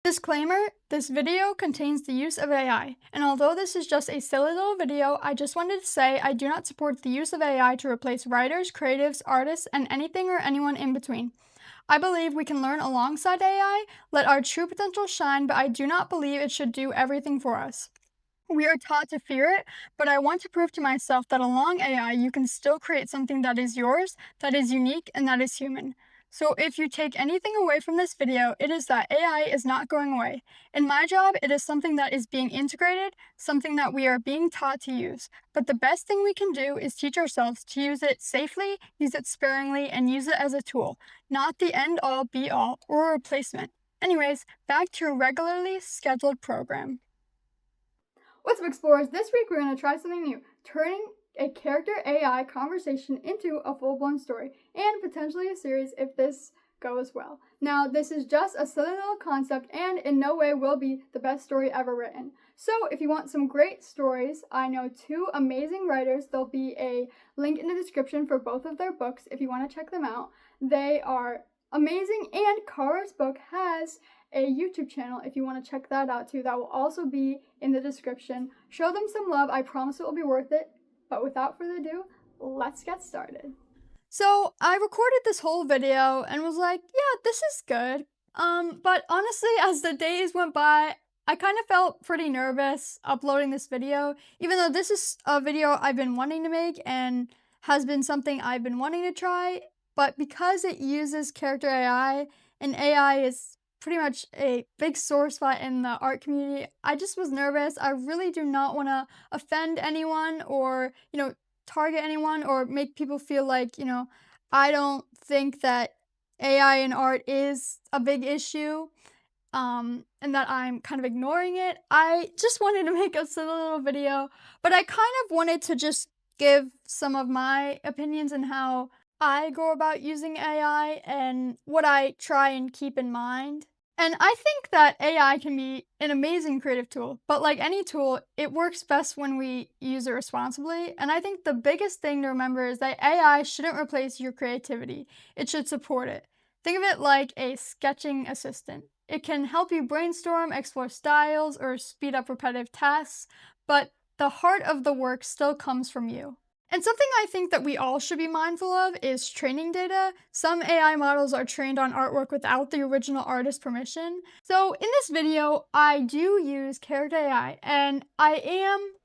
Disclaimer, this video contains the use of AI, and although this is just a silly little video, I just wanted to say I do not support the use of AI to replace writers, creatives, artists, and anything or anyone in between. I believe we can learn alongside AI, let our true potential shine, but I do not believe it should do everything for us. We are taught to fear it, but I want to prove to myself that along AI, you can still create something that is yours, that is unique, and that is human. So if you take anything away from this video, it is that AI is not going away. In my job, it is something that is being integrated, something that we are being taught to use. But the best thing we can do is teach ourselves to use it safely, use it sparingly, and use it as a tool, not the end all be all or a replacement. Anyways, back to your regularly scheduled program. What's up, Explorers? This week we're going to try something new, turning a character AI conversation into a full-blown story, and potentially a series if this goes well. Now, this is just a silly little concept, and in no way will be the best story ever written. So, if you want some great stories, I know two amazing writers. There'll be a link in the description for both of their books if you want to check them out. They are amazing, and Kara's book has a YouTube channel if you want to check that out too. That will also be in the description. Show them some love. I promise it will be worth it. But without further ado, let's get started. So I recorded this whole video and was like, yeah, this is good. But honestly, as the days went by, I kind of felt pretty nervous uploading this video, even though this is a video I've been wanting to make and has been something I've been wanting to try. But because it uses character AI, and AI is pretty much a big sore spot in the art community, I just was nervous. I really do not want to offend anyone or, target anyone or make people feel like, I don't think that AI in art is a big issue, and that I'm kind of ignoring it. I just wanted to make a silly little video, but I kind of wanted to just give some of my opinions on how I go about using AI and what I try and keep in mind. And I think that AI can be an amazing creative tool, but like any tool, it works best when we use it responsibly. And I think the biggest thing to remember is that AI shouldn't replace your creativity, it should support it. Think of it like a sketching assistant. It can help you brainstorm, explore styles, or speed up repetitive tasks, but the heart of the work still comes from you. And something I think that we all should be mindful of is training data. Some AI models are trained on artwork without the original artist's permission. So in this video, I do use Character AI, and I am,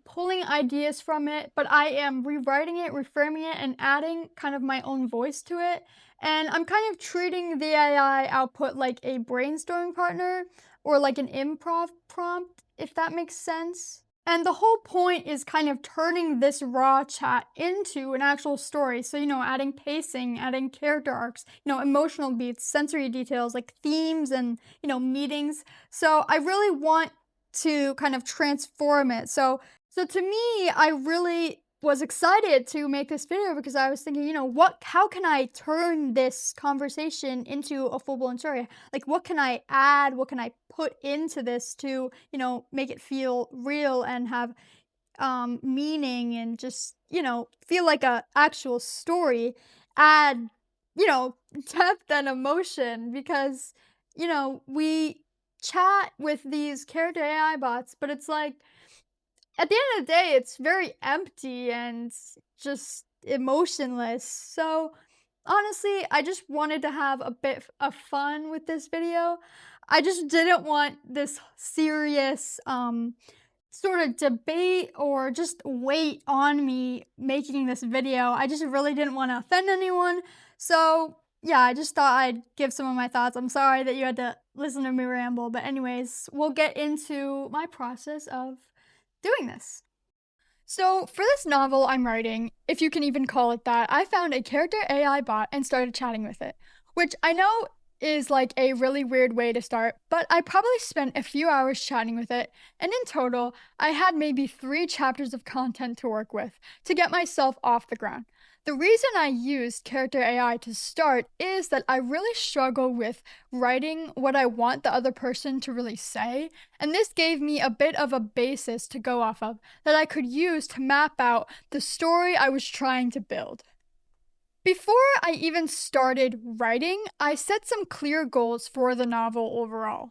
pulling ideas from it, but I am rewriting it, reframing it, and adding kind of my own voice to it. And I'm kind of treating the AI output like a brainstorming partner or like an improv prompt, if that makes sense. And the whole point is kind of turning this raw chat into an actual story. So, adding pacing, adding character arcs, emotional beats, sensory details like themes and, meetings. So I really want to kind of transform it. So to me, I really was excited to make this video because I was thinking, how can I turn this conversation into a full-blown story? Like, what can I add? What can I put into this to, make it feel real and have meaning and just, feel like a actual story? Add, depth and emotion because, we chat with these character AI bots, but it's like, at the end of the day, it's very empty and just emotionless. So, honestly, I just wanted to have a bit of fun with this video. I just didn't want this serious sort of debate or just weight on me making this video. I just really didn't want to offend anyone. So, yeah, I just thought I'd give some of my thoughts. I'm sorry that you had to listen to me ramble, but anyways, we'll get into my process of doing this. So, for this novel I'm writing, if you can even call it that, I found a character AI bot and started chatting with it, which I know is like a really weird way to start, but I probably spent a few hours chatting with it, and in total, I had maybe 3 chapters of content to work with to get myself off the ground. The reason I used character AI to start is that I really struggle with writing what I want the other person to really say, and this gave me a bit of a basis to go off of that I could use to map out the story I was trying to build. Before I even started writing, I set some clear goals for the novel overall.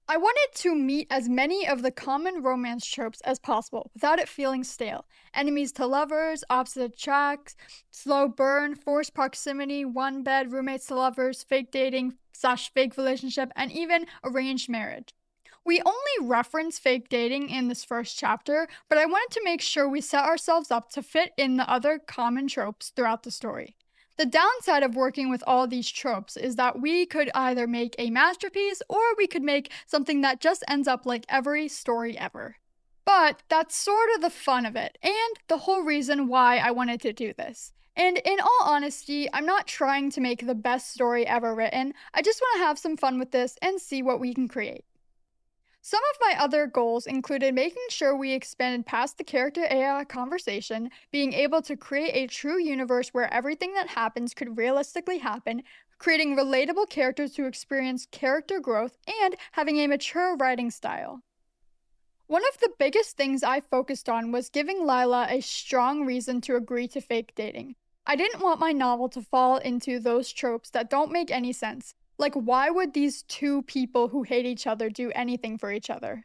I wanted to meet as many of the common romance tropes as possible without it feeling stale. Enemies to lovers, opposite attracts, slow burn, forced proximity, one bed, roommates to lovers, fake dating slash fake relationship, and even arranged marriage. We only reference fake dating in this first chapter, but I wanted to make sure we set ourselves up to fit in the other common tropes throughout the story. The downside of working with all these tropes is that we could either make a masterpiece or we could make something that just ends up like every story ever. But that's sort of the fun of it, and the whole reason why I wanted to do this. And in all honesty, I'm not trying to make the best story ever written, I just want to have some fun with this and see what we can create. Some of my other goals included making sure we expanded past the character AI conversation, being able to create a true universe where everything that happens could realistically happen, creating relatable characters who experience character growth, and having a mature writing style. One of the biggest things I focused on was giving Lila a strong reason to agree to fake dating. I didn't want my novel to fall into those tropes that don't make any sense. Like, why would these two people who hate each other do anything for each other?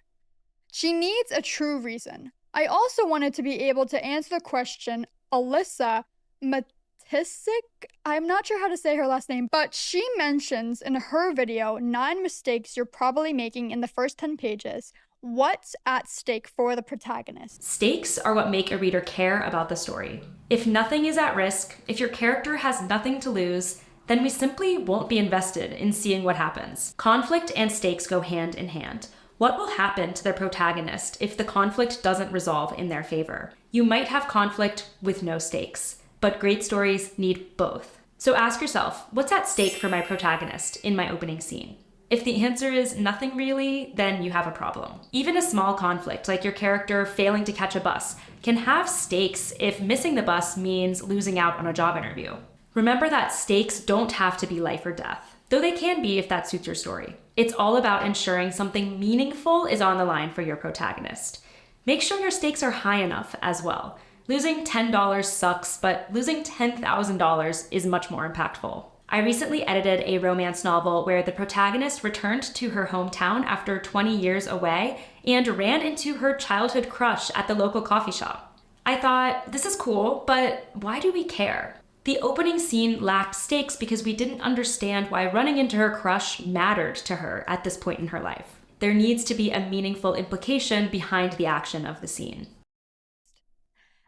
She needs a true reason. I also wanted to be able to answer the question Alyssa Matisic, I'm not sure how to say her last name, but she mentions in her video 9 mistakes you're probably making in the first 10 pages. What's at stake for the protagonist? Stakes are what make a reader care about the story. If nothing is at risk, if your character has nothing to lose, then we simply won't be invested in seeing what happens. Conflict and stakes go hand in hand. What will happen to the protagonist if the conflict doesn't resolve in their favor? You might have conflict with no stakes, but great stories need both. So ask yourself, what's at stake for my protagonist in my opening scene? If the answer is nothing really, then you have a problem. Even a small conflict, like your character failing to catch a bus, can have stakes if missing the bus means losing out on a job interview. Remember that stakes don't have to be life or death, though they can be if that suits your story. It's all about ensuring something meaningful is on the line for your protagonist. Make sure your stakes are high enough as well. Losing $10 sucks, but losing $10,000 is much more impactful. I recently edited a romance novel where the protagonist returned to her hometown after 20 years away and ran into her childhood crush at the local coffee shop. I thought, this is cool, but why do we care? The opening scene lacked stakes because we didn't understand why running into her crush mattered to her at this point in her life. There needs to be a meaningful implication behind the action of the scene.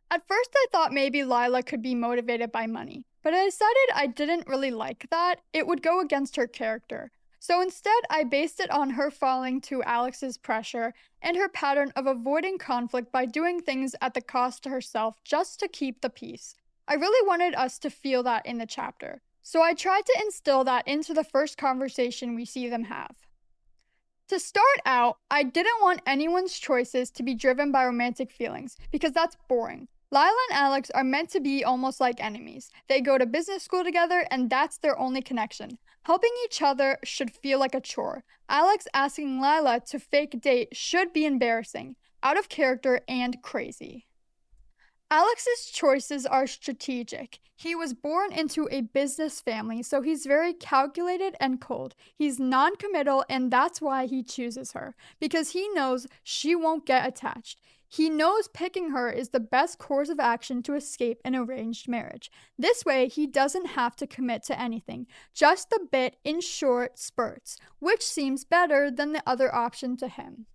At first, I thought maybe Lila could be motivated by money, but I decided I didn't really like that. It would go against her character. So instead, I based it on her falling to Alex's pressure and her pattern of avoiding conflict by doing things at the cost to herself just to keep the peace. I really wanted us to feel that in the chapter, so I tried to instill that into the first conversation we see them have. To start out, I didn't want anyone's choices to be driven by romantic feelings, because that's boring. Lila and Alex are meant to be almost like enemies. They go to business school together, and that's their only connection. Helping each other should feel like a chore. Alex asking Lila to fake date should be embarrassing, out of character, and crazy. Alex's choices are strategic. He was born into a business family, so he's very calculated and cold. He's non-committal, and that's why he chooses her, because he knows she won't get attached. He knows picking her is the best course of action to escape an arranged marriage. This way, he doesn't have to commit to anything, just a bit in short spurts, which seems better than the other option to him.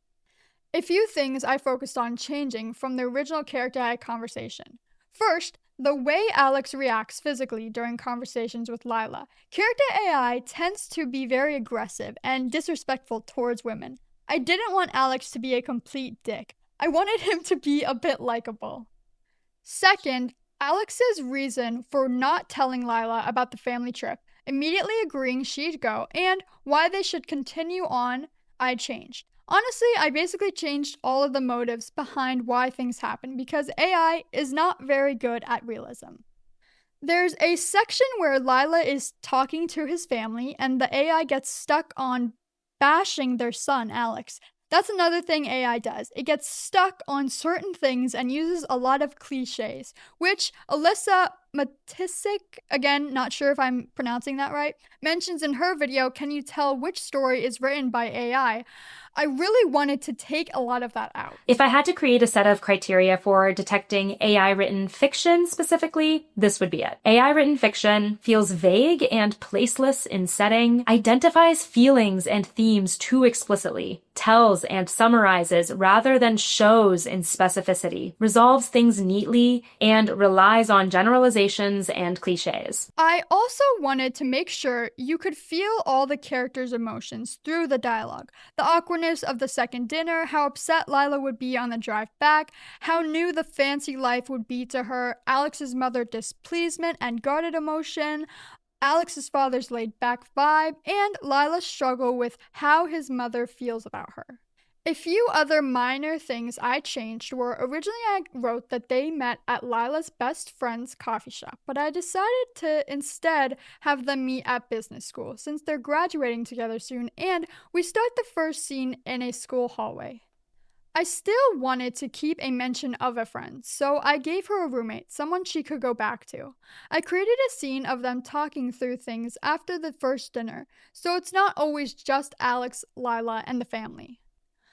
A few things I focused on changing from the original character AI conversation. First, the way Alex reacts physically during conversations with Lila. Character AI tends to be very aggressive and disrespectful towards women. I didn't want Alex to be a complete dick. I wanted him to be a bit likable. Second, Alex's reason for not telling Lila about the family trip, immediately agreeing she'd go, and why they should continue on, I changed. Honestly, I basically changed all of the motives behind why things happen because AI is not very good at realism. There's a section where Lila is talking to his family and the AI gets stuck on bashing their son, Alex. That's another thing AI does. It gets stuck on certain things and uses a lot of cliches, which Alyssa Matisik, again, not sure if I'm pronouncing that right, mentions in her video, "Can you tell which story is written by AI?" I really wanted to take a lot of that out. If I had to create a set of criteria for detecting AI-written fiction specifically, this would be it. AI-written fiction feels vague and placeless in setting, identifies feelings and themes too explicitly, tells and summarizes rather than shows in specificity, resolves things neatly, and relies on generalizations and cliches. I also wanted to make sure you could feel all the characters' emotions through the dialogue. The awkwardness of the second dinner, how upset Lila would be on the drive back, how new the fancy life would be to her, Alex's mother displeasement and guarded emotion, Alex's father's laid-back vibe, and Lila's struggle with how his mother feels about her. A few other minor things I changed were originally I wrote that they met at Lila's best friend's coffee shop, but I decided to instead have them meet at business school since they're graduating together soon and we start the first scene in a school hallway. I still wanted to keep a mention of a friend, so I gave her a roommate, someone she could go back to. I created a scene of them talking through things after the first dinner, so it's not always just Alex, Lila, and the family.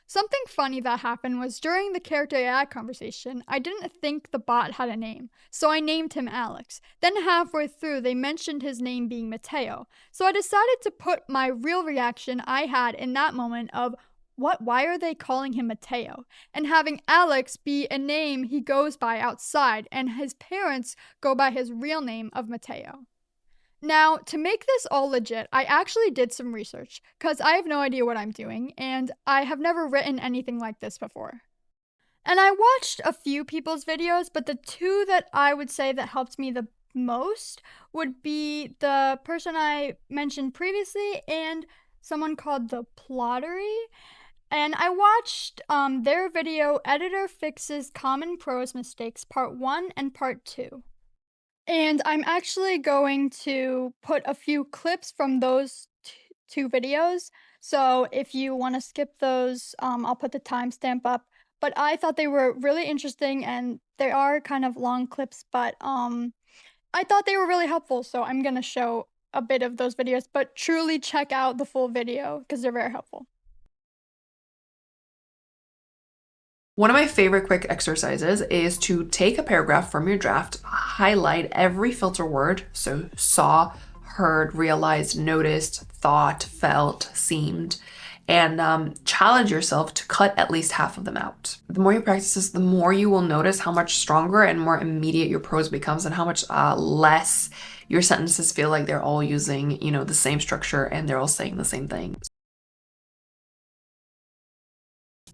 Something funny that happened was during the character AI conversation, I didn't think the bot had a name, so I named him Alex. Then halfway through, they mentioned his name being Mateo, so I decided to put my real reaction I had in that moment of, why are they calling him Mateo? And having Alex be a name he goes by outside, and his parents go by his real name of Mateo. Now, to make this all legit, I actually did some research, because I have no idea what I'm doing, and I have never written anything like this before. And I watched a few people's videos, but the two that I would say that helped me the most would be the person I mentioned previously and someone called The Plottery. And I watched their video, Editor Fixes Common Prose Mistakes, Part 1 and Part 2. And I'm actually going to put a few clips from those two videos. So if you want to skip those, I'll put the timestamp up. But I thought they were really interesting and they are kind of long clips, but I thought they were really helpful. So I'm going to show a bit of those videos, but truly check out the full video because they're very helpful. One of my favorite quick exercises is to take a paragraph from your draft, highlight every filter word, so saw, heard, realized, noticed, thought, felt, seemed, and challenge yourself to cut at least half of them out. The more you practice this, the more you will notice how much stronger and more immediate your prose becomes and how much less your sentences feel like they're all using, the same structure and they're all saying the same thing.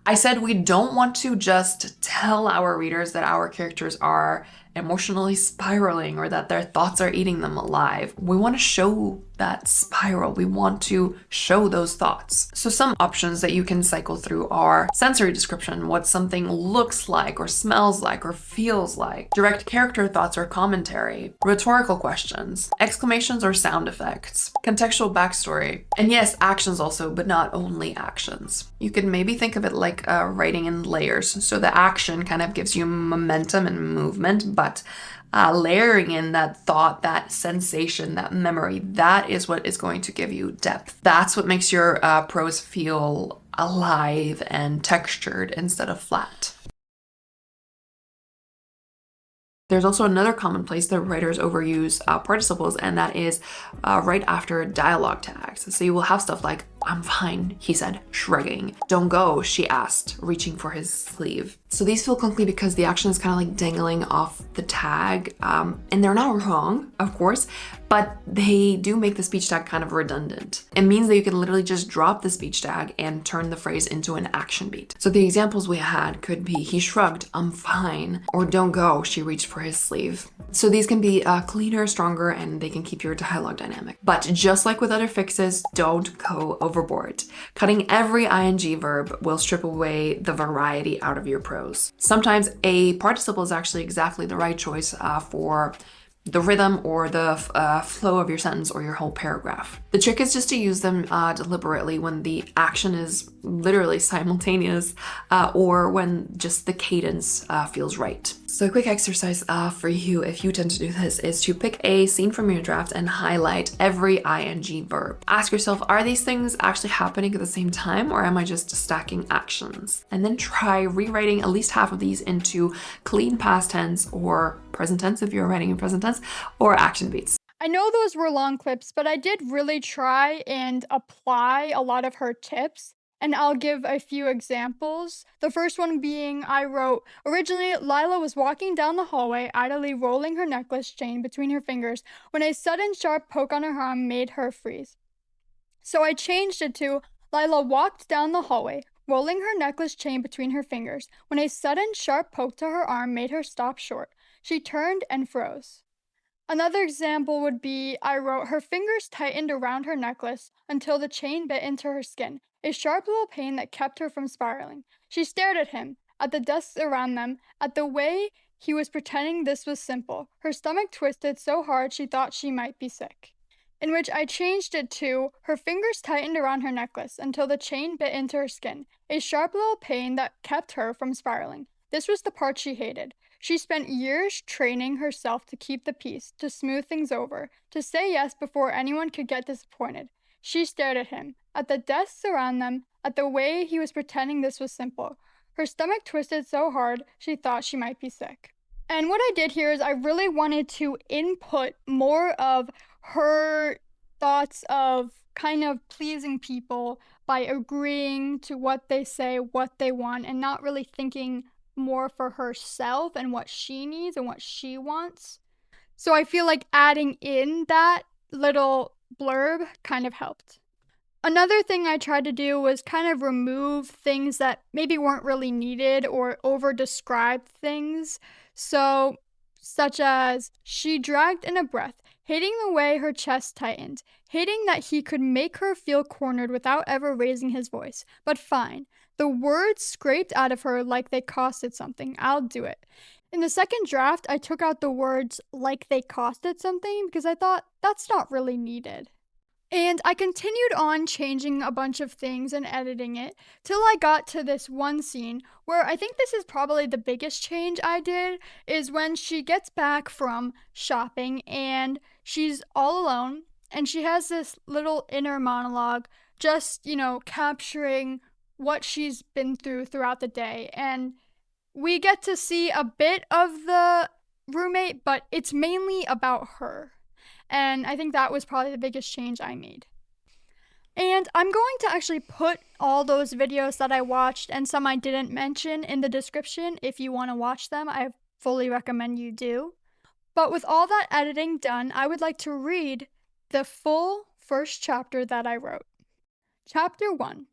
I said we don't want to just tell our readers that our characters are emotionally spiraling or that their thoughts are eating them alive. We want to show that spiral. We want to show those thoughts. So some options that you can cycle through are sensory description, what something looks like or smells like or feels like, direct character thoughts or commentary, rhetorical questions, exclamations or sound effects, contextual backstory, and yes, actions also, but not only actions. You could maybe think of it like writing in layers. So the action kind of gives you momentum and movement, but layering in that thought, that sensation, that memory, that is what is going to give you depth. That's what makes your prose feel alive and textured instead of flat. There's also another common place that writers overuse participles, and that is right after dialogue tags. So you will have stuff like, "I'm fine," he said, shrugging. "Don't go," she asked, reaching for his sleeve. So these feel clunky because the action is kind of like dangling off the tag, and they're not wrong, of course, but they do make the speech tag kind of redundant. It means that you can literally just drop the speech tag and turn the phrase into an action beat. So the examples we had could be, "He shrugged, I'm fine," or "Don't go," she reached for his sleeve. So these can be cleaner, stronger, and they can keep your dialogue dynamic. But just like with other fixes, don't go overboard. Cutting every ing verb will strip away the variety out of your prose. Sometimes a participle is actually exactly the right choice for the rhythm or the flow of your sentence or your whole paragraph. The trick is just to use them deliberately when the action is literally simultaneous or when just the cadence feels right. So a quick exercise for you, if you tend to do this, is to pick a scene from your draft and highlight every ing verb. Ask yourself, are these things actually happening at the same time, or am I just stacking actions? And then try rewriting at least half of these into clean past tense or present tense if you're writing in present tense, or action beats. I know those were long clips, but I did really try and apply a lot of her tips, and I'll give a few examples. The first one being I wrote, originally Lila was walking down the hallway, idly rolling her necklace chain between her fingers, when a sudden sharp poke on her arm made her freeze. So I changed it to Lila walked down the hallway, rolling her necklace chain between her fingers, when a sudden sharp poke to her arm made her stop short. She turned and froze. Another example would be I wrote, her fingers tightened around her necklace until the chain bit into her skin, a sharp little pain that kept her from spiraling. She stared at him, at the desks around them, at the way he was pretending this was simple. Her stomach twisted so hard she thought she might be sick. In which I changed it to, her fingers tightened around her necklace until the chain bit into her skin, a sharp little pain that kept her from spiraling. This was the part she hated. She spent years training herself to keep the peace, to smooth things over, to say yes before anyone could get disappointed. She stared at him, at the desks around them, at the way he was pretending this was simple. Her stomach twisted so hard she thought she might be sick. And what I did here is I really wanted to input more of her thoughts of kind of pleasing people by agreeing to what they say, what they want, and not really thinking more for herself and what she needs and what she wants. So I feel like adding in that little blurb kind of helped. Another thing I tried to do was kind of remove things that maybe weren't really needed or over describe things. So, such as, she dragged in a breath, hating the way her chest tightened, hating that he could make her feel cornered without ever raising his voice. But fine. The words scraped out of her like they costed something. I'll do it. In the second draft, I took out the words like they costed something because I thought that's not really needed. And I continued on changing a bunch of things and editing it till I got to this one scene where I think this is probably the biggest change I did, is when she gets back from shopping and she's all alone and she has this little inner monologue just, capturing what she's been through throughout the day. And we get to see a bit of the roommate, but it's mainly about her. And I think that was probably the biggest change I made. And I'm going to actually put all those videos that I watched and some I didn't mention in the description if you want to watch them. I fully recommend you do. But with all that editing done, I would like to read the full first chapter that I wrote. Chapter 1.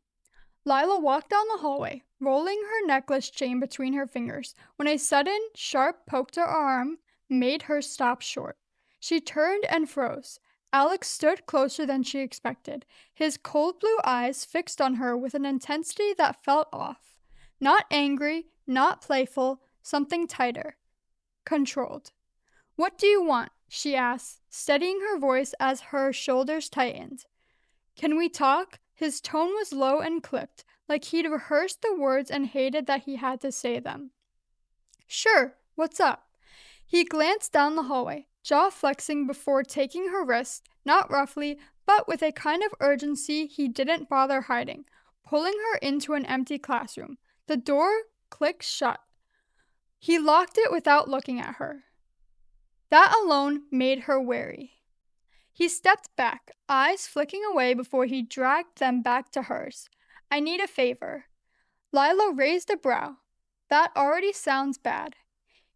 Lila walked down the hallway, rolling her necklace chain between her fingers, when a sudden, sharp poke to her arm made her stop short. She turned and froze. Alex stood closer than she expected, his cold blue eyes fixed on her with an intensity that felt off. Not angry, not playful, something tighter. Controlled. "What do you want?" she asked, steadying her voice as her shoulders tightened. "Can we talk?" His tone was low and clipped, like he'd rehearsed the words and hated that he had to say them. "Sure, what's up?" He glanced down the hallway, jaw flexing before taking her wrist, not roughly, but with a kind of urgency he didn't bother hiding, pulling her into an empty classroom. The door clicked shut. He locked it without looking at her. That alone made her wary. He stepped back, eyes flicking away before he dragged them back to hers. "I need a favor." Lila raised a brow. That already sounds bad.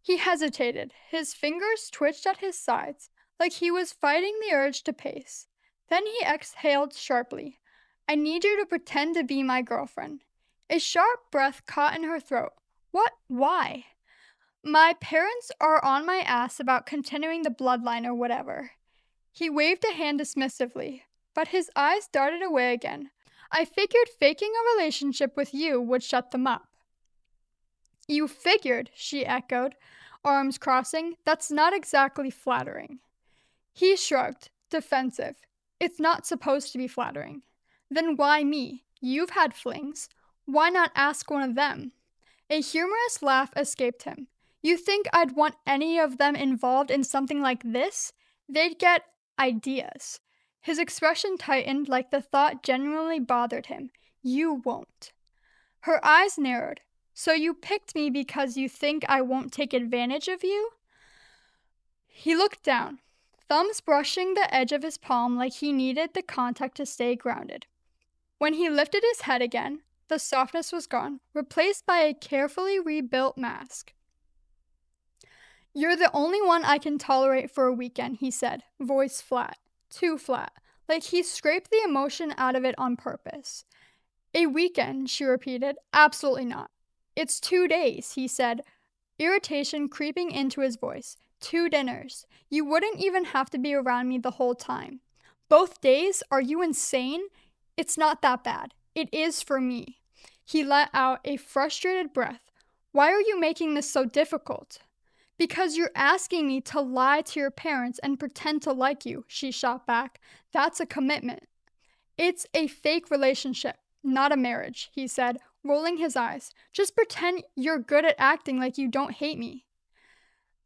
He hesitated. His fingers twitched at his sides, like he was fighting the urge to pace. Then he exhaled sharply. "I need you to pretend to be my girlfriend." A sharp breath caught in her throat. "What? Why?" "My parents are on my ass about continuing the bloodline or whatever." He waved a hand dismissively, but his eyes darted away again. "I figured faking a relationship with you would shut them up." "You figured," she echoed. arms crossing. That's not exactly flattering. He shrugged, defensive. It's not supposed to be flattering. Then why me? You've had flings. Why not ask one of them? A humorous laugh escaped him. You think I'd want any of them involved in something like this? They'd get ideas. His expression tightened like the thought genuinely bothered him. You won't. Her eyes narrowed. So you picked me because you think I won't take advantage of you? He looked down, thumbs brushing the edge of his palm like he needed the contact to stay grounded. When he lifted his head again, the softness was gone, replaced by a carefully rebuilt mask. You're the only one I can tolerate for a weekend, he said, voice flat, too flat, like he scraped the emotion out of it on purpose. A weekend, she repeated, absolutely not. It's 2 days, he said, irritation creeping into his voice. 2 dinners. You wouldn't even have to be around me the whole time. Both days? Are you insane? It's not that bad. It is for me. He let out a frustrated breath. Why are you making this so difficult? Because you're asking me to lie to your parents and pretend to like you, she shot back. That's a commitment. It's a fake relationship, not a marriage, he said, rolling his eyes. Just pretend you're good at acting like you don't hate me.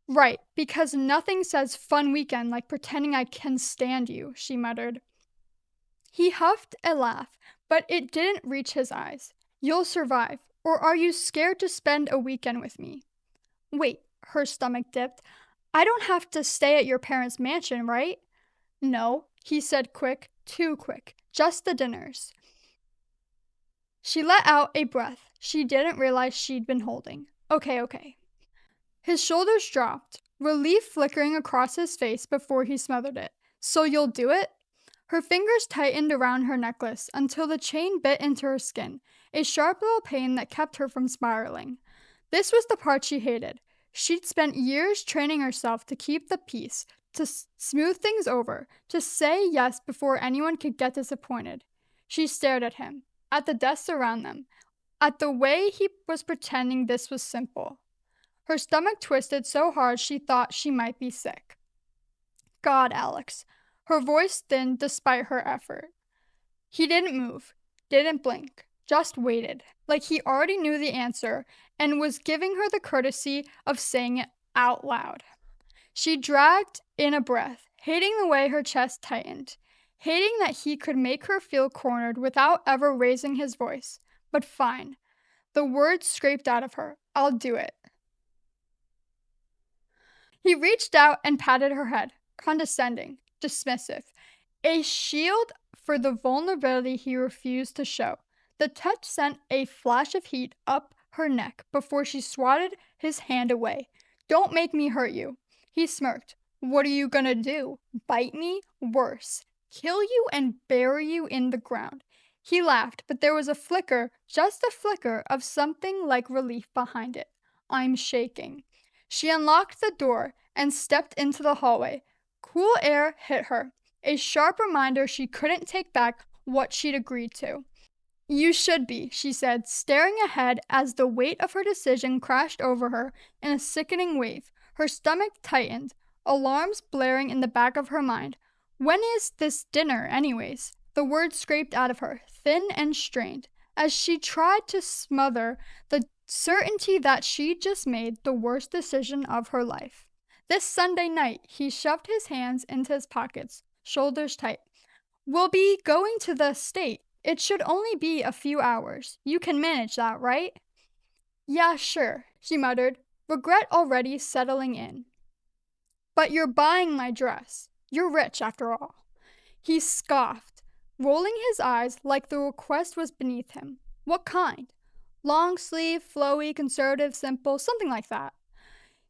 Right, because nothing says fun weekend like pretending I can stand you, she muttered. He huffed a laugh, but it didn't reach his eyes. You'll survive, or are you scared to spend a weekend with me? Wait, her stomach dipped. I don't have to stay at your parents' mansion, right? No, he said quick, too quick, just the dinners. She let out a breath she didn't realize she'd been holding. Okay. His shoulders dropped, relief flickering across his face before he smothered it. So you'll do it? Her fingers tightened around her necklace until the chain bit into her skin, a sharp little pain that kept her from spiraling. This was the part she hated. She'd spent years training herself to keep the peace, to smooth things over, to say yes before anyone could get disappointed. She stared at him, at the desks around them, at the way he was pretending this was simple. Her stomach twisted so hard she thought she might be sick. God, Alex. Her voice thinned despite her effort. He didn't move, didn't blink, just waited, like he already knew the answer and was giving her the courtesy of saying it out loud. She dragged in a breath, hating the way her chest tightened, hating that he could make her feel cornered without ever raising his voice. But fine. The words scraped out of her. I'll do it. He reached out and patted her head, condescending, dismissive, a shield for the vulnerability he refused to show. The touch sent a flash of heat up her neck before she swatted his hand away. Don't make me hurt you. He smirked. What are you gonna do? Bite me? Worse. Kill you and bury you in the ground. He laughed, but there was a flicker, just a flicker, of something like relief behind it. I'm shaking. She unlocked the door and stepped into the hallway. Cool air hit her, a sharp reminder she couldn't take back what she'd agreed to. You should be, she said, staring ahead as the weight of her decision crashed over her in a sickening wave. Her stomach tightened, alarms blaring in the back of her mind. When is this dinner, anyways? The words scraped out of her, thin and strained, as she tried to smother the certainty that she'd just made the worst decision of her life. This Sunday night, he shoved his hands into his pockets, shoulders tight. We'll be going to the estate. It should only be a few hours. You can manage that, right? Yeah, sure, she muttered, regret already settling in. But you're buying my dress. You're rich, after all. He scoffed, rolling his eyes like the request was beneath him. What kind? Long sleeve, flowy, conservative, simple, something like that.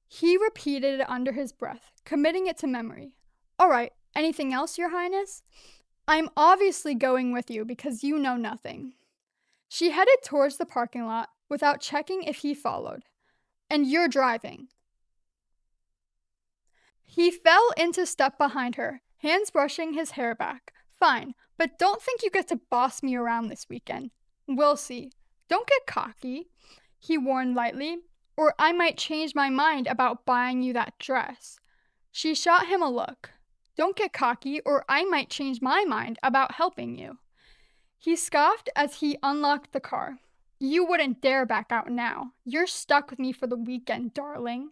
He repeated it under his breath, committing it to memory. All right, anything else, Your Highness? I'm obviously going with you because you know nothing. She headed towards the parking lot without checking if he followed. And you're driving. He fell into step behind her, hands brushing his hair back. Fine, but don't think you get to boss me around this weekend. We'll see. Don't get cocky, he warned lightly. or I might change my mind about buying you that dress." She shot him a look. "Don't get cocky, or I might change my mind about helping you." He scoffed as he unlocked the car. "You wouldn't dare back out now. You're stuck with me for the weekend, darling."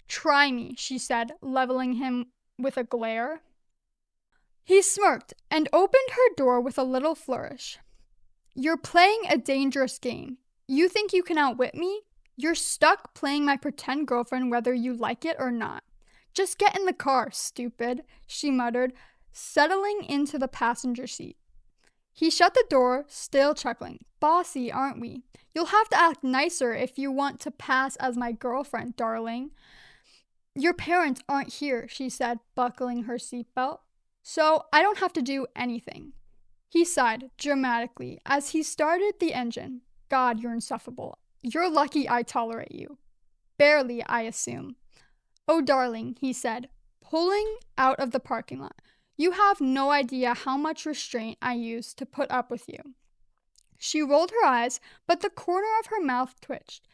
"Try me," she said, leveling him with a glare. He smirked and opened her door with a little flourish. "You're playing a dangerous game. You think you can outwit me? You're stuck playing my pretend girlfriend whether you like it or not. Just get in the car, stupid," she muttered, settling into the passenger seat. He shut the door, still chuckling. "Bossy, aren't we? You'll have to act nicer if you want to pass as my girlfriend, darling." "Your parents aren't here," she said, buckling her seatbelt, "so I don't have to do anything." He sighed dramatically as he started the engine. "God, you're insufferable. You're lucky I tolerate you." "Barely, I assume." "Oh, darling," he said, pulling out of the parking lot. "You have no idea how much restraint I use to put up with you." She rolled her eyes, but the corner of her mouth twitched.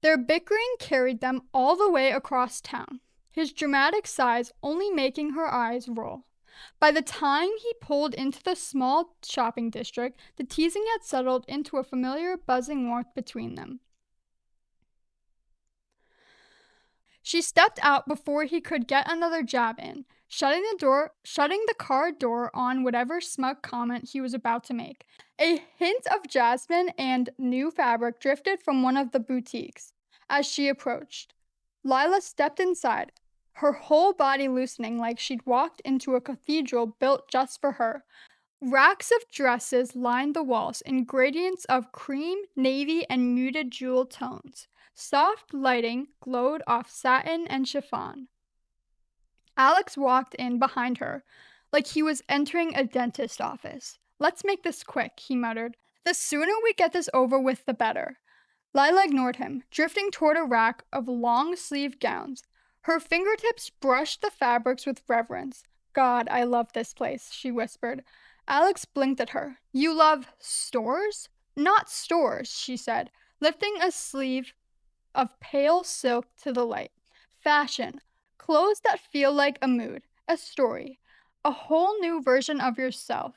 Their bickering carried them all the way across town, his dramatic sighs only making her eyes roll. By the time he pulled into the small shopping district, the teasing had settled into a familiar buzzing warmth between them. She stepped out before he could get another jab in, shutting the car door on whatever smug comment he was about to make. A hint of jasmine and new fabric drifted from one of the boutiques as she approached. Lila stepped inside, her whole body loosening like she'd walked into a cathedral built just for her. Racks of dresses lined the walls in gradients of cream, navy, and muted jewel tones. Soft lighting glowed off satin and chiffon. Alex walked in behind her, like he was entering a dentist's office. "Let's make this quick," he muttered. "The sooner we get this over with, the better." Lila ignored him, drifting toward a rack of long-sleeved gowns. Her fingertips brushed the fabrics with reverence. "God, I love this place," she whispered. Alex blinked at her. "You love stores?" "Not stores," she said, lifting a sleeve of pale silk to the light. "Fashion. Clothes that feel like a mood, a story, a whole new version of yourself."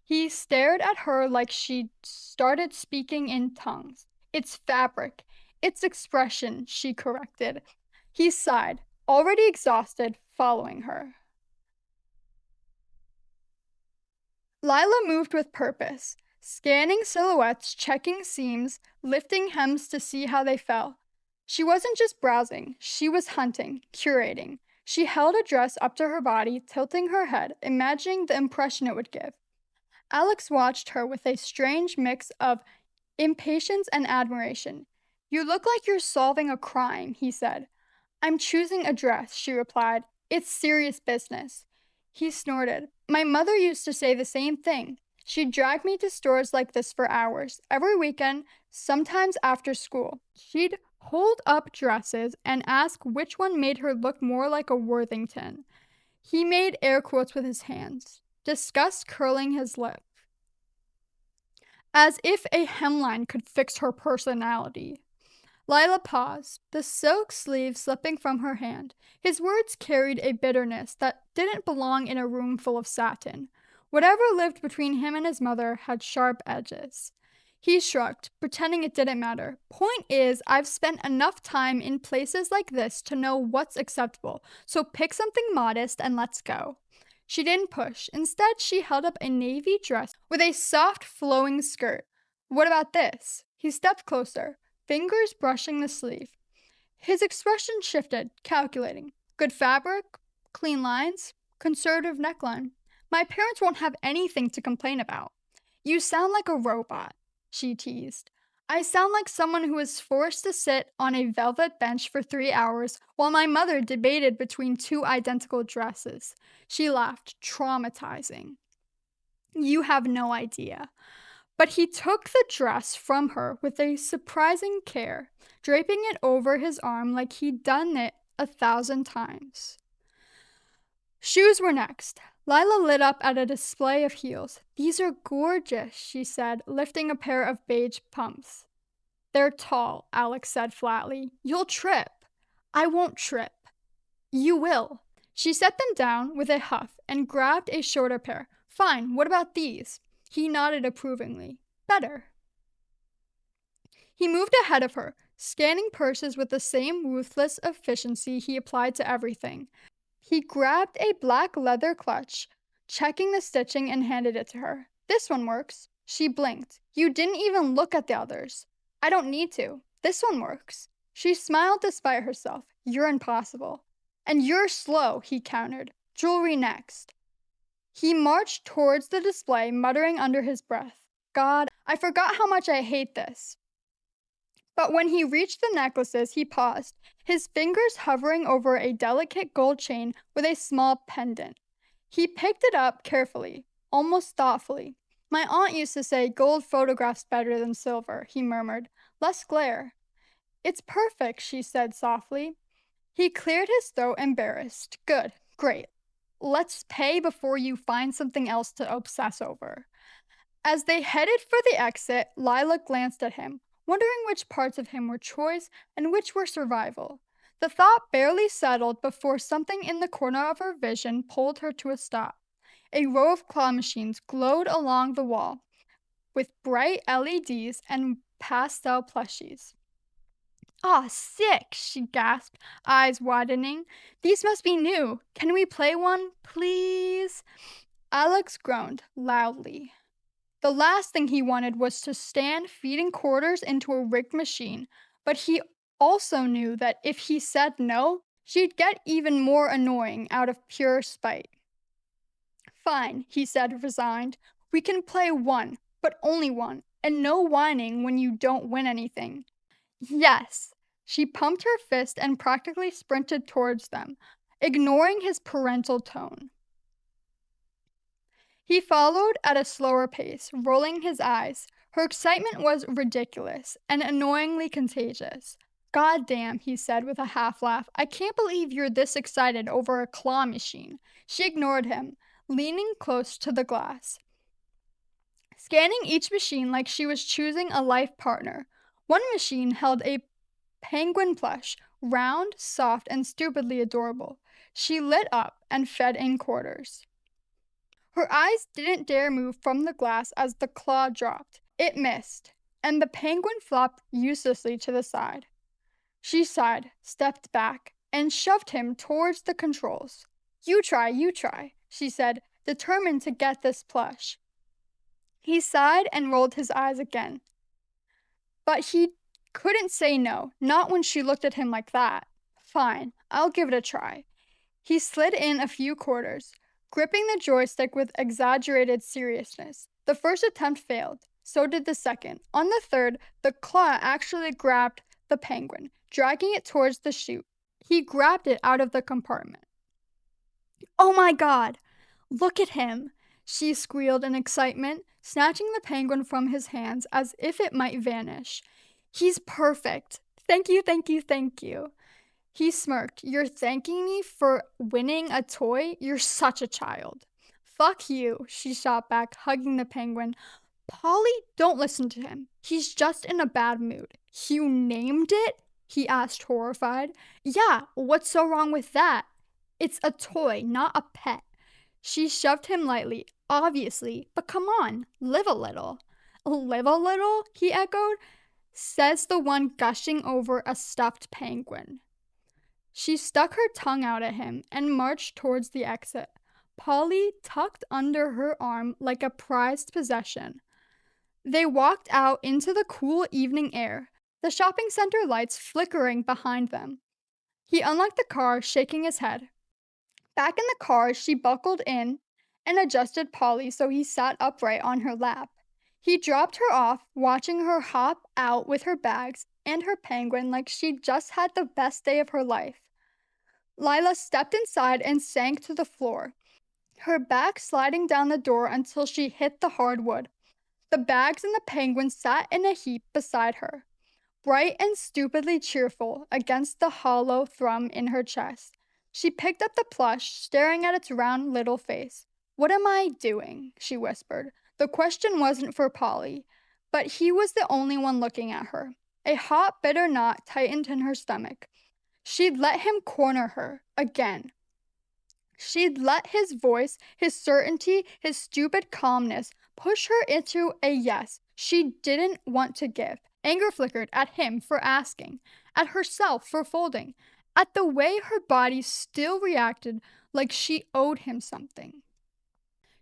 He stared at her like she'd started speaking in tongues. "It's fabric. It's expression," she corrected. He sighed, already exhausted, following her. Lila moved with purpose, scanning silhouettes, checking seams, lifting hems to see how they fell. She wasn't just browsing, she was hunting, curating. She held a dress up to her body, tilting her head, imagining the impression it would give. Alex watched her with a strange mix of impatience and admiration. "You look like you're solving a crime," he said. "I'm choosing a dress," she replied. "It's serious business." He snorted. "My mother used to say the same thing. She'd drag me to stores like this for hours, every weekend, sometimes after school. She'd hold up dresses and ask which one made her look more like a Worthington." He made air quotes with his hands, disgust curling his lip. As if a hemline could fix her personality. Lila paused, the silk sleeve slipping from her hand. His words carried a bitterness that didn't belong in a room full of satin. Whatever lived between him and his mother had sharp edges. He shrugged, pretending it didn't matter. "Point is, I've spent enough time in places like this to know what's acceptable, so pick something modest and let's go." She didn't push. Instead, she held up a navy dress with a soft, flowing skirt. "What about this?" He stepped closer, fingers brushing the sleeve. His expression shifted, calculating. "Good fabric, clean lines, conservative neckline. My parents won't have anything to complain about." "You sound like a robot," she teased. "I sound like someone who was forced to sit on a velvet bench for 3 hours while my mother debated between two identical dresses." She laughed, traumatizing. "You have no idea." But he took the dress from her with a surprising care, draping it over his arm like he'd done it 1,000 times. Shoes were next. Lila lit up at a display of heels. "These are gorgeous," she said, lifting a pair of beige pumps. They're tall, Alex said flatly. You'll trip. I won't trip. You will. She set them down with a huff and grabbed a shorter pair. Fine, what about these? He nodded approvingly. Better. He moved ahead of her, scanning purses with the same ruthless efficiency he applied to everything. He grabbed a black leather clutch, checking the stitching, and handed it to her. This one works. She blinked. You didn't even look at the others. I don't need to. This one works. She smiled despite herself. You're impossible. And you're slow, he countered. Jewelry next. He marched towards the display, muttering under his breath. God, I forgot how much I hate this. But when he reached the necklaces, he paused, his fingers hovering over a delicate gold chain with a small pendant. He picked it up carefully, almost thoughtfully. My aunt used to say gold photographs better than silver, he murmured. Less glare. It's perfect, she said softly. He cleared his throat, embarrassed. Good, great. Let's pay before you find something else to obsess over. As they headed for the exit, Lila glanced at him, wondering which parts of him were choice and which were survival. The thought barely settled before something in the corner of her vision pulled her to a stop. A row of claw machines glowed along the wall, with bright LEDs and pastel plushies. "Aw, sick," she gasped, eyes widening. "These must be new. Can we play one, please?" Alex groaned loudly. The last thing he wanted was to stand feeding quarters into a rigged machine, but he also knew that if he said no, she'd get even more annoying out of pure spite. Fine, he said, resigned. We can play one, but only one, and no whining when you don't win anything. Yes. She pumped her fist and practically sprinted towards them, ignoring his parental tone. He followed at a slower pace, rolling his eyes. Her excitement was ridiculous and annoyingly contagious. God damn, he said with a half laugh. I can't believe you're this excited over a claw machine. She ignored him, leaning close to the glass, scanning each machine like she was choosing a life partner. One machine held a penguin plush, round, soft, and stupidly adorable. She lit up and fed in quarters. Her eyes didn't dare move from the glass as the claw dropped. It missed, and the penguin flopped uselessly to the side. She sighed, stepped back, and shoved him towards the controls. You try, she said, determined to get this plush. He sighed and rolled his eyes again. But he couldn't say no, not when she looked at him like that. Fine, I'll give it a try. He slid in a few quarters, gripping the joystick with exaggerated seriousness. The first attempt failed. So did the second. On the third, the claw actually grabbed the penguin, dragging it towards the chute. He grabbed it out of the compartment. Oh my God! Look at him! She squealed in excitement, snatching the penguin from his hands as if it might vanish. He's perfect. Thank you, thank you, thank you. He smirked. You're thanking me for winning a toy? You're such a child. Fuck you, she shot back, hugging the penguin. Polly, don't listen to him. He's just in a bad mood. You named it? He asked, horrified. Yeah, what's so wrong with that? It's a toy, not a pet. She shoved him lightly. Obviously, but come on, live a little. Live a little? He echoed. Says the one gushing over a stuffed penguin. She stuck her tongue out at him and marched towards the exit, Polly tucked under her arm like a prized possession. They walked out into the cool evening air, the shopping center lights flickering behind them. He unlocked the car, shaking his head. Back in the car, she buckled in and adjusted Polly so he sat upright on her lap. He dropped her off, watching her hop out with her bags and her penguin like she'd just had the best day of her life. Lila stepped inside and sank to the floor, her back sliding down the door until she hit the hardwood. The bags and the penguin sat in a heap beside her, bright and stupidly cheerful against the hollow thrum in her chest. She picked up the plush, staring at its round little face. What am I doing? She whispered. The question wasn't for Polly, but he was the only one looking at her. A hot, bitter knot tightened in her stomach. She'd let him corner her again. She'd let his voice, his certainty, his stupid calmness push her into a yes she didn't want to give. Anger flickered at him for asking, at herself for folding, at the way her body still reacted like she owed him something.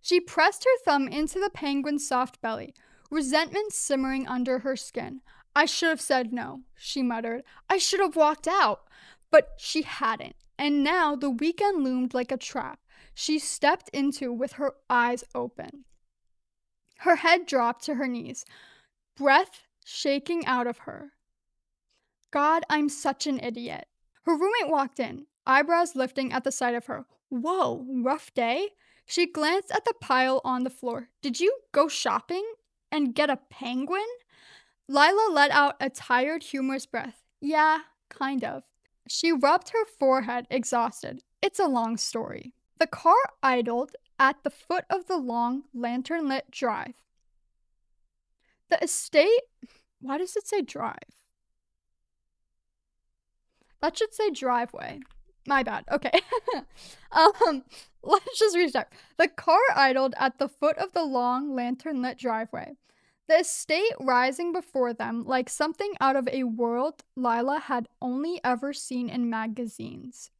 She pressed her thumb into the penguin's soft belly, resentment simmering under her skin. I should have said no, she muttered. I should have walked out. But she hadn't, and now the weekend loomed like a trap she stepped into with her eyes open. Her head dropped to her knees, breath shaking out of her. God, I'm such an idiot. Her roommate walked in, eyebrows lifting at the sight of her. Whoa, rough day? She glanced at the pile on the floor. Did you go shopping and get a penguin? Lila let out a tired, humorous breath. Yeah, kind of. She rubbed her forehead, exhausted. It's a long story. The car idled at the foot of the long, lantern-lit drive. The estate... Why does it say drive? That should say driveway. My bad. Okay. Let's just restart. The car idled at the foot of the long, lantern-lit driveway. The estate rising before them like something out of a world Lila had only ever seen in magazines.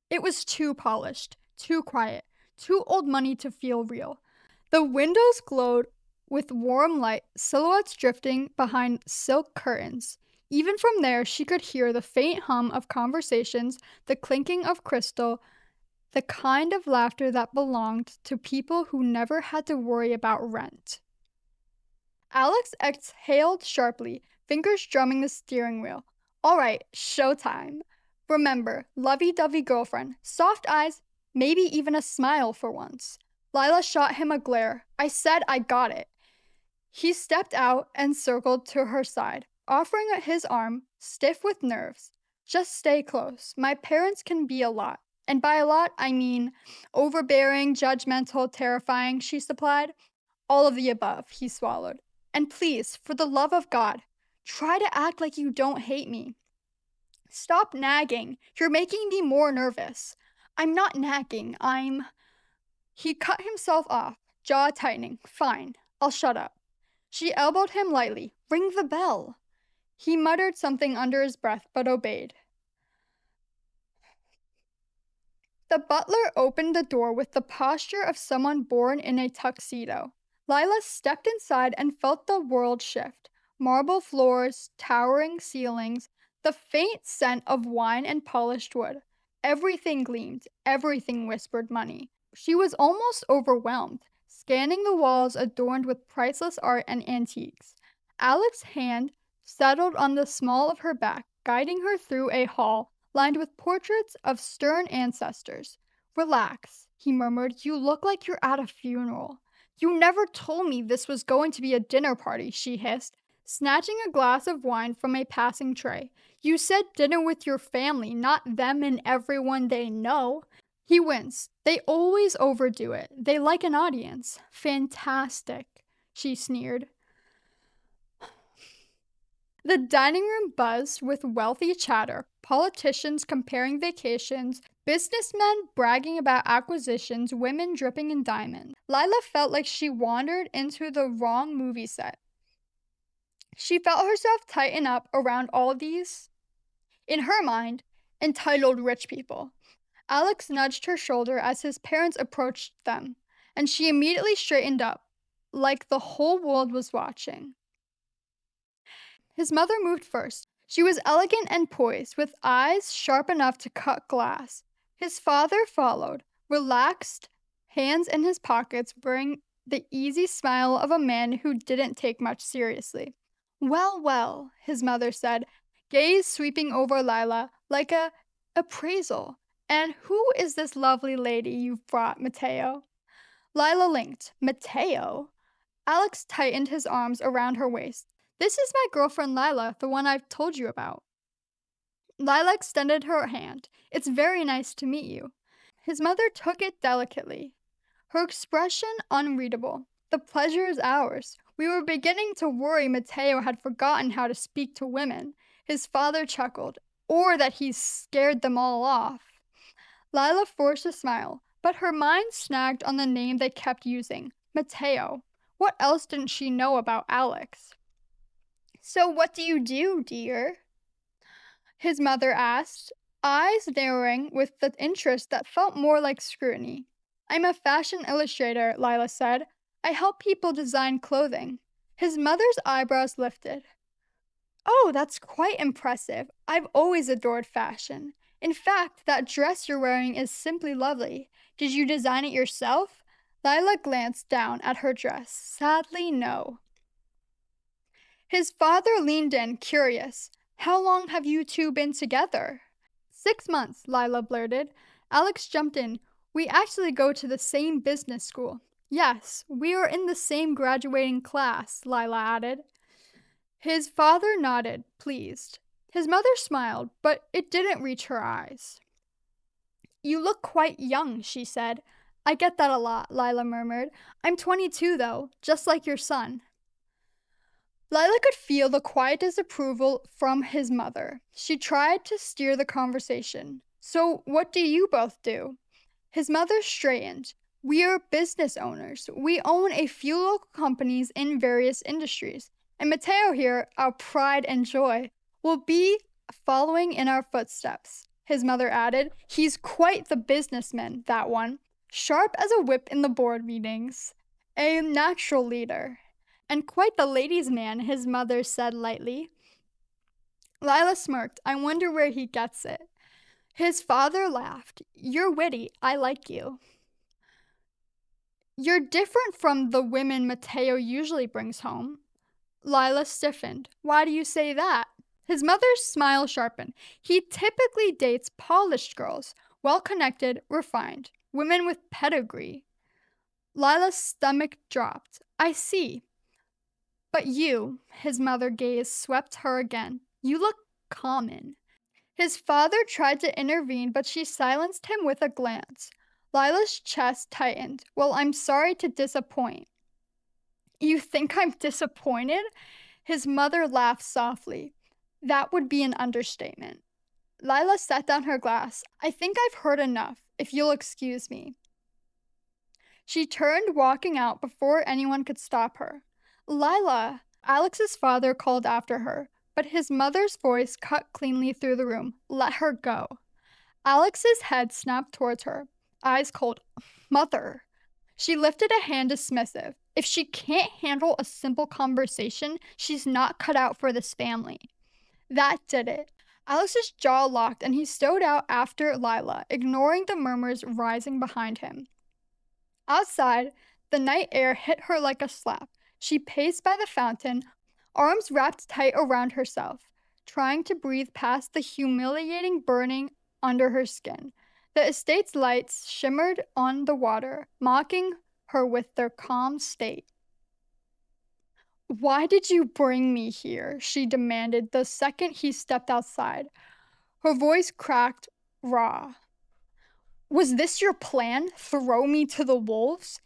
It was too polished, too quiet, too old money to feel real. The windows glowed with warm light, silhouettes drifting behind silk curtains. Even from there, she could hear the faint hum of conversations, the clinking of crystal, the kind of laughter that belonged to people who never had to worry about rent. Alex exhaled sharply, fingers drumming the steering wheel. All right, showtime. Remember, lovey-dovey girlfriend, soft eyes, maybe even a smile for once. Lila shot him a glare. I said I got it. He stepped out and circled to her side, offering his arm, stiff with nerves. Just stay close. My parents can be a lot. And by a lot, I mean overbearing, judgmental, terrifying, she supplied. All of the above, he swallowed. And please, for the love of God, try to act like you don't hate me. Stop nagging. You're making me more nervous. I'm not nagging. He cut himself off, jaw tightening. Fine, I'll shut up. She elbowed him lightly. Ring the bell. He muttered something under his breath, but obeyed. The butler opened the door with the posture of someone born in a tuxedo. Lila stepped inside and felt the world shift. Marble floors, towering ceilings, the faint scent of wine and polished wood. Everything gleamed, everything whispered money. She was almost overwhelmed, scanning the walls adorned with priceless art and antiques. Alex's hand settled on the small of her back, guiding her through a hall lined with portraits of stern ancestors. Relax, he murmured. You look like you're at a funeral. You never told me this was going to be a dinner party, she hissed, snatching a glass of wine from a passing tray. You said dinner with your family, not them and everyone they know. He winced. They always overdo it. They like an audience. Fantastic, she sneered. The dining room buzzed with wealthy chatter, politicians comparing vacations, businessmen bragging about acquisitions, women dripping in diamonds. Lila felt like she wandered into the wrong movie set. She felt herself tighten up around all these, in her mind, entitled rich people. Alex nudged her shoulder as his parents approached them, and she immediately straightened up, like the whole world was watching. His mother moved first. She was elegant and poised, with eyes sharp enough to cut glass. His father followed, relaxed, hands in his pockets, wearing the easy smile of a man who didn't take much seriously. Well, well, his mother said, gaze sweeping over Lila like a appraisal. And who is this lovely lady you've brought, Mateo? Lila linked. Mateo? Alex tightened his arms around her waist. This is my girlfriend Lila, the one I've told you about. Lila extended her hand. It's very nice to meet you. His mother took it delicately, her expression unreadable. The pleasure is ours. We were beginning to worry Mateo had forgotten how to speak to women. His father chuckled. Or that he scared them all off. Lila forced a smile, but her mind snagged on the name they kept using, Mateo. What else didn't she know about Alex? So what do you do, dear? His mother asked, eyes narrowing with the interest that felt more like scrutiny. I'm a fashion illustrator, Lila said. I help people design clothing. His mother's eyebrows lifted. Oh, that's quite impressive. I've always adored fashion. In fact, that dress you're wearing is simply lovely. Did you design it yourself? Lila glanced down at her dress. Sadly, no. His father leaned in, curious. How long have you two been together? 6 months, Lila blurted. Alex jumped in. We actually go to the same business school. Yes, we are in the same graduating class, Lila added. His father nodded, pleased. His mother smiled, but it didn't reach her eyes. You look quite young, she said. I get that a lot, Lila murmured. I'm 22, though, just like your son. Lila could feel the quiet disapproval from his mother. She tried to steer the conversation. So, what do you both do? His mother straightened. We are business owners. We own a few local companies in various industries. And Mateo here, our pride and joy, will be following in our footsteps. His mother added, he's quite the businessman, that one. Sharp as a whip in the board meetings. A natural leader. And quite the ladies' man, his mother said lightly. Lila smirked. I wonder where he gets it. His father laughed. You're witty. I like you. You're different from the women Mateo usually brings home. Lila stiffened. Why do you say that? His mother's smile sharpened. He typically dates polished girls, well-connected, refined, women with pedigree. Lila's stomach dropped. I see. But you, his mother gaze swept her again. You look common. His father tried to intervene, but she silenced him with a glance. Lila's chest tightened. Well, I'm sorry to disappoint. You think I'm disappointed? His mother laughed softly. That would be an understatement. Lila set down her glass. I think I've heard enough, if you'll excuse me. She turned, walking out before anyone could stop her. Lila! Alex's father called after her, but his mother's voice cut cleanly through the room. Let her go. Alex's head snapped towards her, eyes cold. Mother! She lifted a hand dismissive. If she can't handle a simple conversation, she's not cut out for this family. That did it. Alex's jaw locked and he strode out after Lila, ignoring the murmurs rising behind him. Outside, the night air hit her like a slap. She paced by the fountain, arms wrapped tight around herself, trying to breathe past the humiliating burning under her skin. The estate's lights shimmered on the water, mocking her with their calm state. Why did you bring me here? She demanded the second he stepped outside. Her voice cracked, raw. Was this your plan? Throw me to the wolves?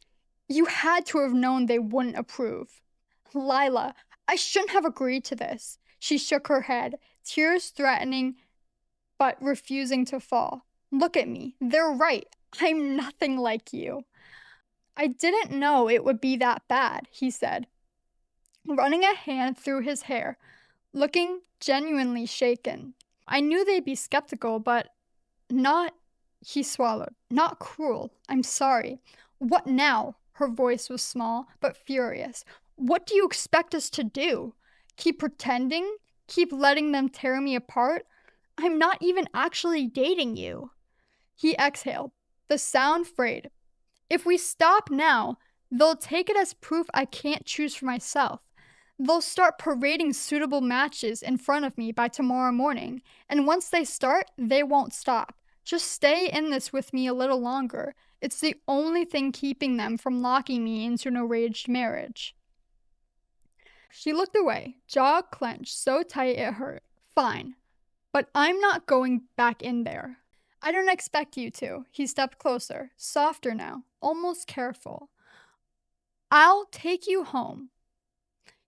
You had to have known they wouldn't approve. Lila, I shouldn't have agreed to this. She shook her head, tears threatening but refusing to fall. Look at me. They're right. I'm nothing like you. I didn't know it would be that bad, he said, running a hand through his hair, looking genuinely shaken. I knew they'd be skeptical, but not, he swallowed, not cruel. I'm sorry. What now? Her voice was small, but furious. What do you expect us to do? Keep pretending? Keep letting them tear me apart? I'm not even actually dating you. He exhaled, the sound frayed. If we stop now, they'll take it as proof I can't choose for myself. They'll start parading suitable matches in front of me by tomorrow morning, and once they start, they won't stop. Just stay in this with me a little longer. It's the only thing keeping them from locking me into an arranged marriage. She looked away, jaw clenched so tight it hurt. Fine, but I'm not going back in there. I don't expect you to. He stepped closer, softer now, almost careful. I'll take you home.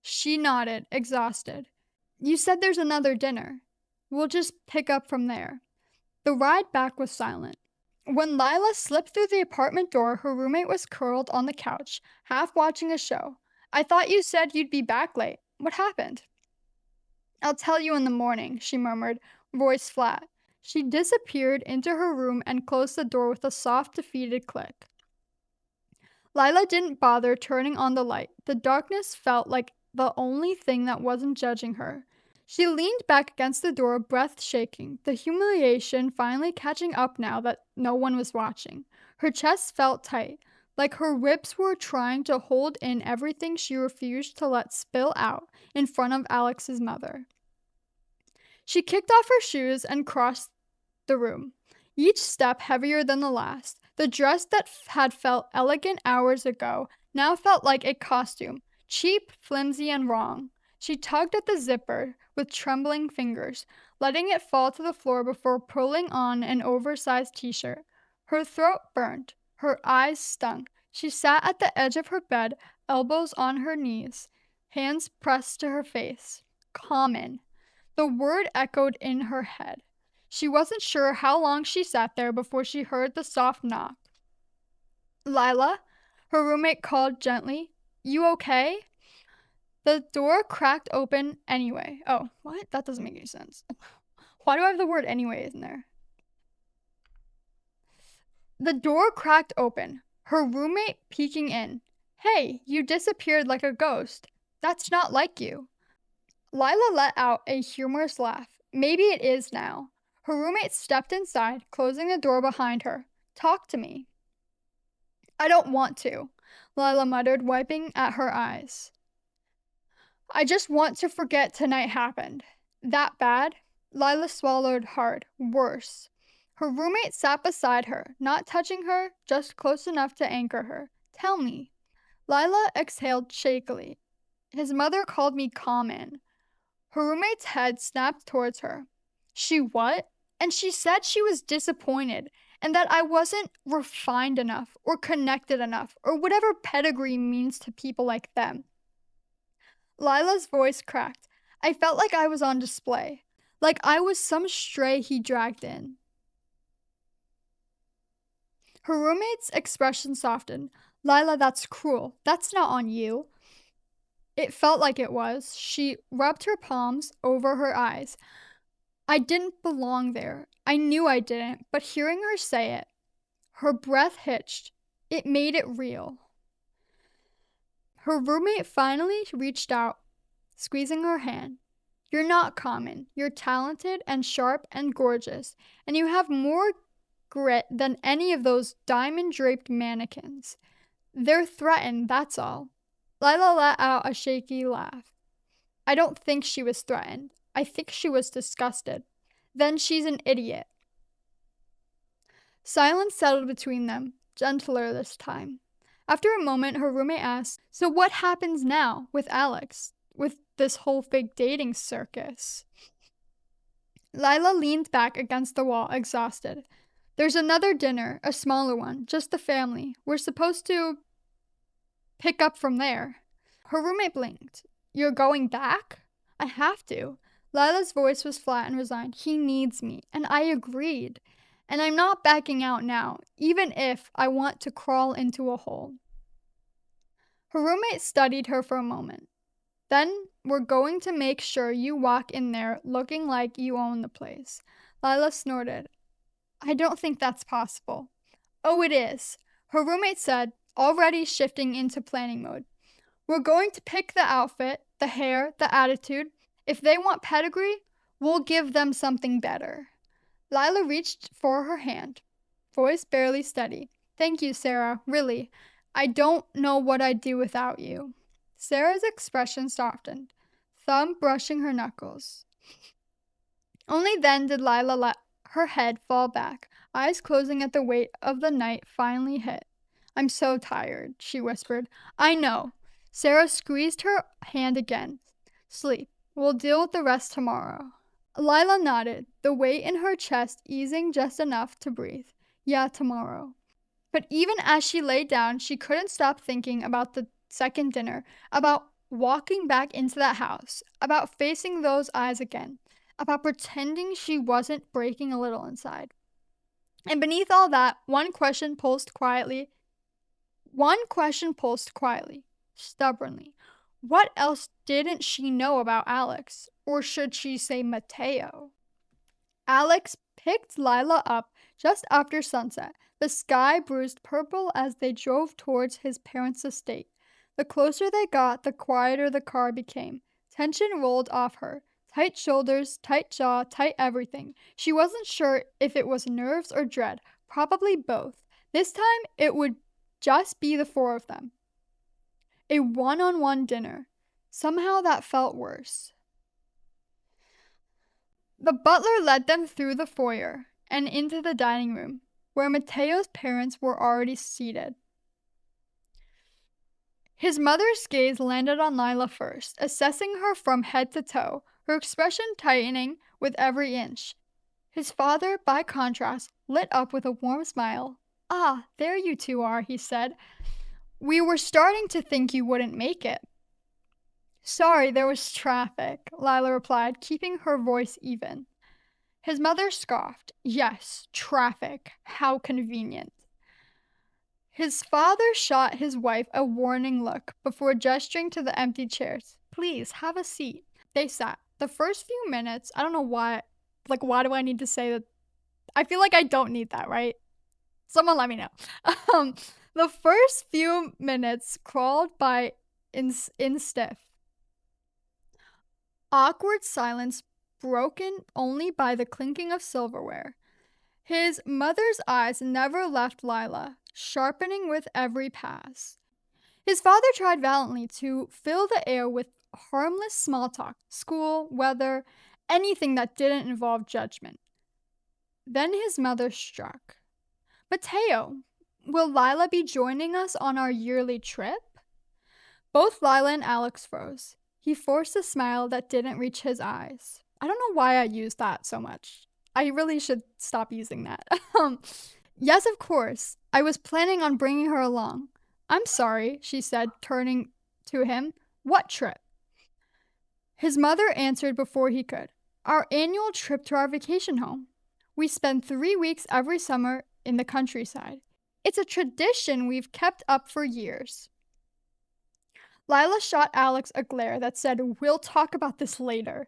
She nodded, exhausted. You said there's another dinner. We'll just pick up from there. The ride back was silent. When Lila slipped through the apartment door, her roommate was curled on the couch, half watching a show. I thought you said you'd be back late. What happened? I'll tell you in the morning, she murmured, voice flat. She disappeared into her room and closed the door with a soft, defeated click. Lila didn't bother turning on the light. The darkness felt like the only thing that wasn't judging her. She leaned back against the door, breath shaking, the humiliation finally catching up now that no one was watching. Her chest felt tight, like her ribs were trying to hold in everything she refused to let spill out in front of Alex's mother. She kicked off her shoes and crossed the room, each step heavier than the last. The dress that had felt elegant hours ago now felt like a costume, cheap, flimsy, and wrong. She tugged at the zipper with trembling fingers, letting it fall to the floor before pulling on an oversized t-shirt. Her throat burned. Her eyes stung. She sat at the edge of her bed, elbows on her knees, hands pressed to her face. Common. The word echoed in her head. She wasn't sure how long she sat there before she heard the soft knock. Lila, her roommate called gently. You okay? The door cracked open anyway. Oh, what? That doesn't make any sense. Why do I have the word anyway in there? The door cracked open, her roommate peeking in. Hey, you disappeared like a ghost. That's not like you. Lila let out a humorous laugh. Maybe it is now. Her roommate stepped inside, closing the door behind her. Talk to me. I don't want to, Lila muttered, wiping at her eyes. I just want to forget tonight happened. That bad? Lila swallowed hard. Worse. Her roommate sat beside her, not touching her, just close enough to anchor her. Tell me. Lila exhaled shakily. His mother called me common. Her roommate's head snapped towards her. She what? And she said she was disappointed, and that I wasn't refined enough, or connected enough, or whatever pedigree means to people like them. Lila's voice cracked. I felt like I was on display, like I was some stray he dragged in. Her roommate's expression softened. Lila, that's cruel. That's not on you. It felt like it was. She rubbed her palms over her eyes. I didn't belong there. I knew I didn't, but hearing her say it, her breath hitched. It made it real. Her roommate finally reached out, squeezing her hand. You're not common. You're talented and sharp and gorgeous, and you have more grit than any of those diamond-draped mannequins. They're threatened, that's all. Lila let out a shaky laugh. I don't think she was threatened. I think she was disgusted. Then she's an idiot. Silence settled between them, gentler this time. After a moment, her roommate asked, so what happens now with Alex, with this whole fake dating circus? Lila leaned back against the wall, exhausted. There's another dinner, a smaller one, just the family. We're supposed to pick up from there. Her roommate blinked. You're going back? I have to. Lila's voice was flat and resigned. He needs me, and I agreed. And I'm not backing out now, even if I want to crawl into a hole. Her roommate studied her for a moment. Then we're going to make sure you walk in there looking like you own the place. Lila snorted. I don't think that's possible. Oh, it is, her roommate said, already shifting into planning mode. We're going to pick the outfit, the hair, the attitude. If they want pedigree, we'll give them something better. Lila reached for her hand, voice barely steady. Thank you, Sarah, really. I don't know what I'd do without you. Sarah's expression softened, thumb brushing her knuckles. Only then did Lila let her head fall back, eyes closing at the weight of the night finally hit. I'm so tired, she whispered. I know. Sarah squeezed her hand again. Sleep. We'll deal with the rest tomorrow. Lila nodded, the weight in her chest easing just enough to breathe. Yeah, tomorrow. But even as she lay down, she couldn't stop thinking about the second dinner, about walking back into that house, about facing those eyes again, about pretending she wasn't breaking a little inside. And beneath all that, one question pulsed quietly, stubbornly. What else didn't she know about Alex? Or should she say Mateo? Alex picked Lila up just after sunset, the sky bruised purple as they drove towards his parents' estate. The closer they got, the quieter the car became. Tension rolled off her. Tight shoulders, tight jaw, tight everything. She wasn't sure if it was nerves or dread. Probably both. This time, it would just be the four of them. A one-on-one dinner. Somehow that felt worse. The butler led them through the foyer and into the dining room, where Mateo's parents were already seated. His mother's gaze landed on Lila first, assessing her from head to toe, her expression tightening with every inch. His father, by contrast, lit up with a warm smile. "Ah, there you two are," he said. "We were starting to think you wouldn't make it." "Sorry, there was traffic," Lila replied, keeping her voice even. His mother scoffed. "Yes, traffic. How convenient." His father shot his wife a warning look before gesturing to the empty chairs. "Please, have a seat." They sat. The first few minutes, I don't know why, why do I need to say that? I feel like I don't need that, right? Someone let me know. The first few minutes crawled by in stiff. Awkward silence broken only by the clinking of silverware. His mother's eyes never left Lila, sharpening with every pass. His father tried valiantly to fill the air with harmless small talk, school, weather, anything that didn't involve judgment. Then his mother struck. "Mateo, will Lila be joining us on our yearly trip?" Both Lila and Alex froze. He forced a smile that didn't reach his eyes. I don't know why I used that so much. I really should stop using that. "Yes, of course. I was planning on bringing her along." "I'm sorry," she said, turning to him. "What trip?" His mother answered before he could. "Our annual trip to our vacation home. We spend 3 weeks every summer in the countryside. It's a tradition we've kept up for years." Lila shot Alex a glare that said, "We'll talk about this later."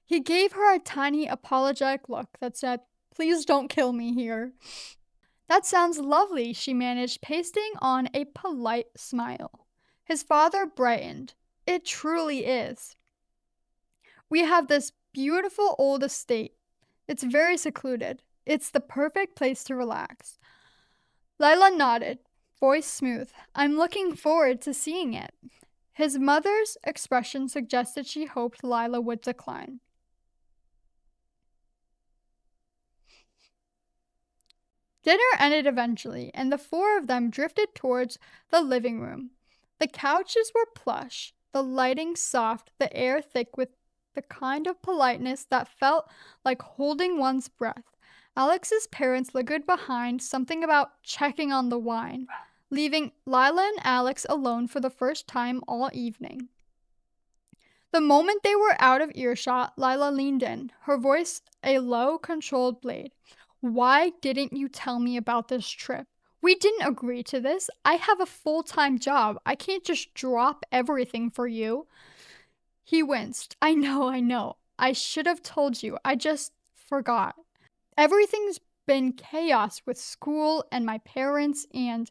He gave her a tiny apologetic look that said, "Please don't kill me here." "That sounds lovely," she managed, pasting on a polite smile. His father brightened. "It truly is. We have this beautiful old estate. It's very secluded. It's the perfect place to relax." Lila nodded, voice smooth. "I'm looking forward to seeing it." His mother's expression suggested she hoped Lila would decline. Dinner ended eventually, and the four of them drifted towards the living room. The couches were plush, the lighting soft, the air thick with the kind of politeness that felt like holding one's breath. Alex's parents lingered behind, something about checking on the wine, leaving Lila and Alex alone for the first time all evening. The moment they were out of earshot, Lila leaned in, her voice a low, controlled blade. "Why didn't you tell me about this trip? We didn't agree to this. I have a full-time job. I can't just drop everything for you." He winced. I know. I should have told you. I just forgot. Everything's been chaos with school and my parents, and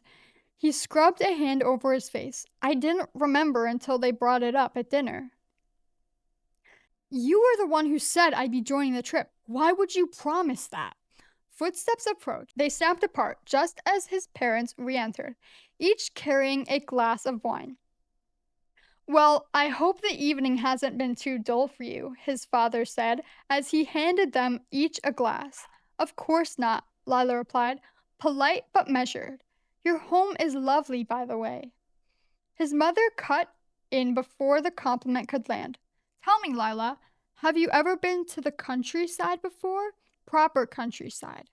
he scrubbed a hand over his face. I didn't remember until they brought it up at dinner. You were the one who said I'd be joining the trip. Why would you promise that? Footsteps approached. They snapped apart just as his parents re-entered, each carrying a glass of wine. Well, I hope the evening hasn't been too dull for you, his father said as he handed them each a glass. Of course not, Lila replied, polite but measured. Your home is lovely, by the way. His mother cut in before the compliment could land. Tell me, Lila, have you ever been to the countryside before? Proper countryside.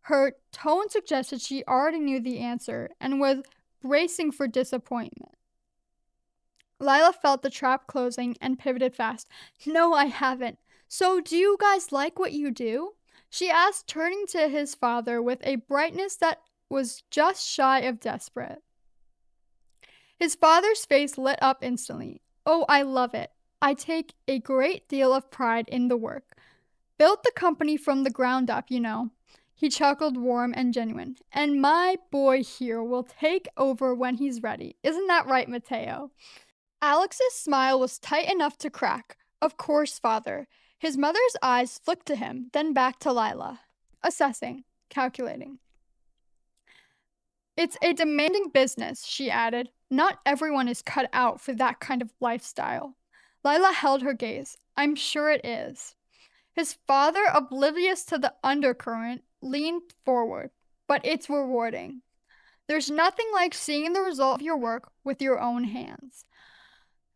Her tone suggested she already knew the answer and was bracing for disappointment. Lila felt the trap closing and pivoted fast. No, I haven't. So, do you guys like what you do? She asked, turning to his father with a brightness that was just shy of desperate. His father's face lit up instantly. Oh, I love it. I take a great deal of pride in the work. Built the company from the ground up, you know. He chuckled, warm and genuine. And my boy here will take over when he's ready. Isn't that right, Mateo? Alex's smile was tight enough to crack. Of course, father. His mother's eyes flicked to him, then back to Lila. Assessing, calculating. It's a demanding business, she added. Not everyone is cut out for that kind of lifestyle. Lila held her gaze. I'm sure it is. His father, oblivious to the undercurrent, leaned forward. But it's rewarding. There's nothing like seeing the result of your work with your own hands.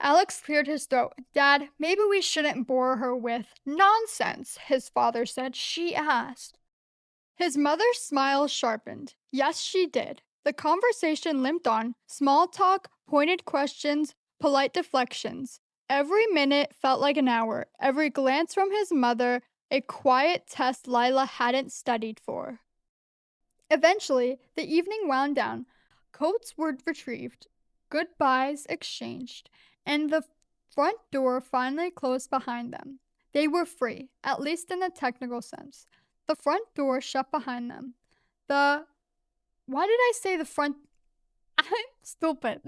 Alex cleared his throat. Dad, maybe we shouldn't bore her with nonsense, his father said. She asked. His mother's smile sharpened. Yes, she did. The conversation limped on. Small talk, pointed questions, polite deflections. Every minute felt like an hour. Every glance from his mother, a quiet test Lila hadn't studied for. Eventually, the evening wound down. Coats were retrieved. Goodbyes exchanged. And the front door finally closed behind them. They were free, at least in the technical sense. The front door shut behind them. Why did I say the front? I'm stupid.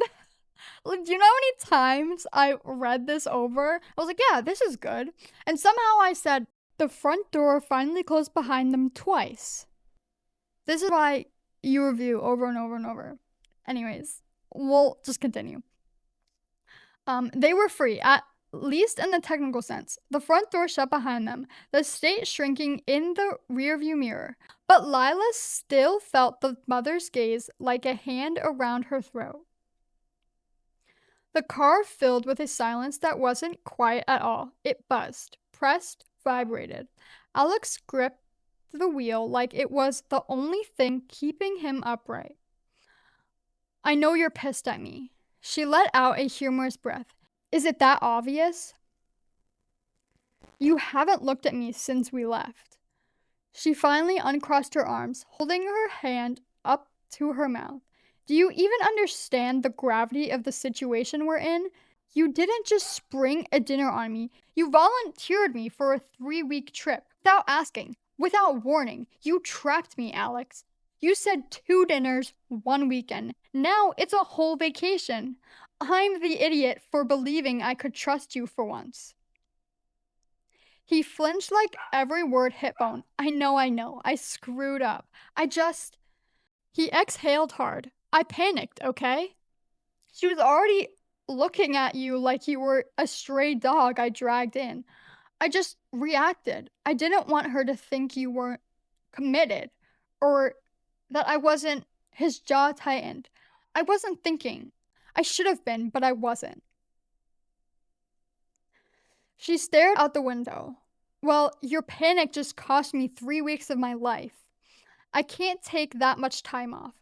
Like, do you know how many times I read this over? I was like, yeah, this is good. And somehow I said, the front door finally closed behind them twice. This is why you review over and over and over. Anyways, we'll just continue. They were free, at least in the technical sense. The front door shut behind them, the state shrinking in the rearview mirror. But Lila still felt the mother's gaze like a hand around her throat. The car filled with a silence that wasn't quiet at all. It buzzed, pressed, vibrated. Alex gripped the wheel like it was the only thing keeping him upright. I know you're pissed at me. She let out a humorous breath. Is it that obvious? You haven't looked at me since we left. She finally uncrossed her arms, holding her hand up to her mouth. Do you even understand the gravity of the situation we're in? You didn't just spring a dinner on me. You volunteered me for a 3-week trip without asking, without warning. You trapped me, Alex. You said 2 dinners, 1 weekend. Now it's a whole vacation. I'm the idiot for believing I could trust you for once. He flinched like every word hit bone. I know. I screwed up. He exhaled hard. I panicked, okay? She was already looking at you like you were a stray dog I dragged in. I just reacted. I didn't want her to think you weren't committed or that I wasn't. His jaw tightened. I wasn't thinking. I should have been, but I wasn't. She stared out the window. Well, your panic just cost me 3 weeks of my life. I can't take that much time off.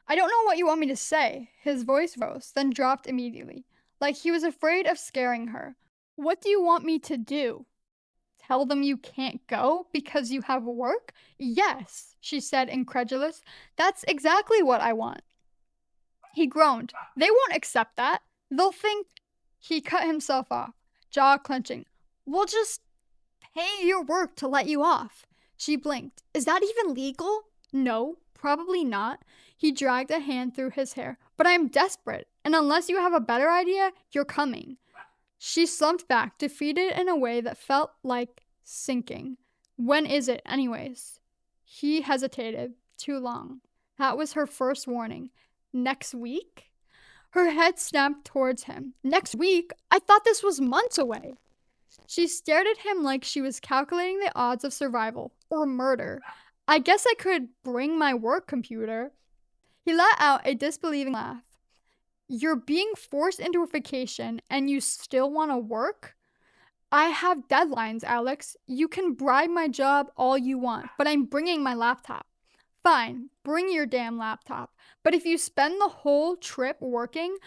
I don't know what you want me to say. His voice rose, then dropped immediately, like he was afraid of scaring her. What do you want me to do? Tell them you can't go because you have work? Yes, she said, incredulous. That's exactly what I want. He groaned. They won't accept that. They'll think. He cut himself off, jaw clenching. We'll just pay your work to let you off. She blinked. Is that even legal? No, probably not. He dragged a hand through his hair. But I'm desperate, and unless you have a better idea, you're coming. She slumped back, defeated in a way that felt like sinking. When is it, anyways? He hesitated. Too long. That was her first warning. Next week? Her head snapped towards him. Next week? I thought this was months away. She stared at him like she was calculating the odds of survival or murder. I guess I could bring my work computer. He let out a disbelieving laugh. You're being forced into a vacation and you still want to work? I have deadlines, Alex. You can bribe my job all you want, but I'm bringing my laptop. Fine, bring your damn laptop. But if you spend the whole trip working,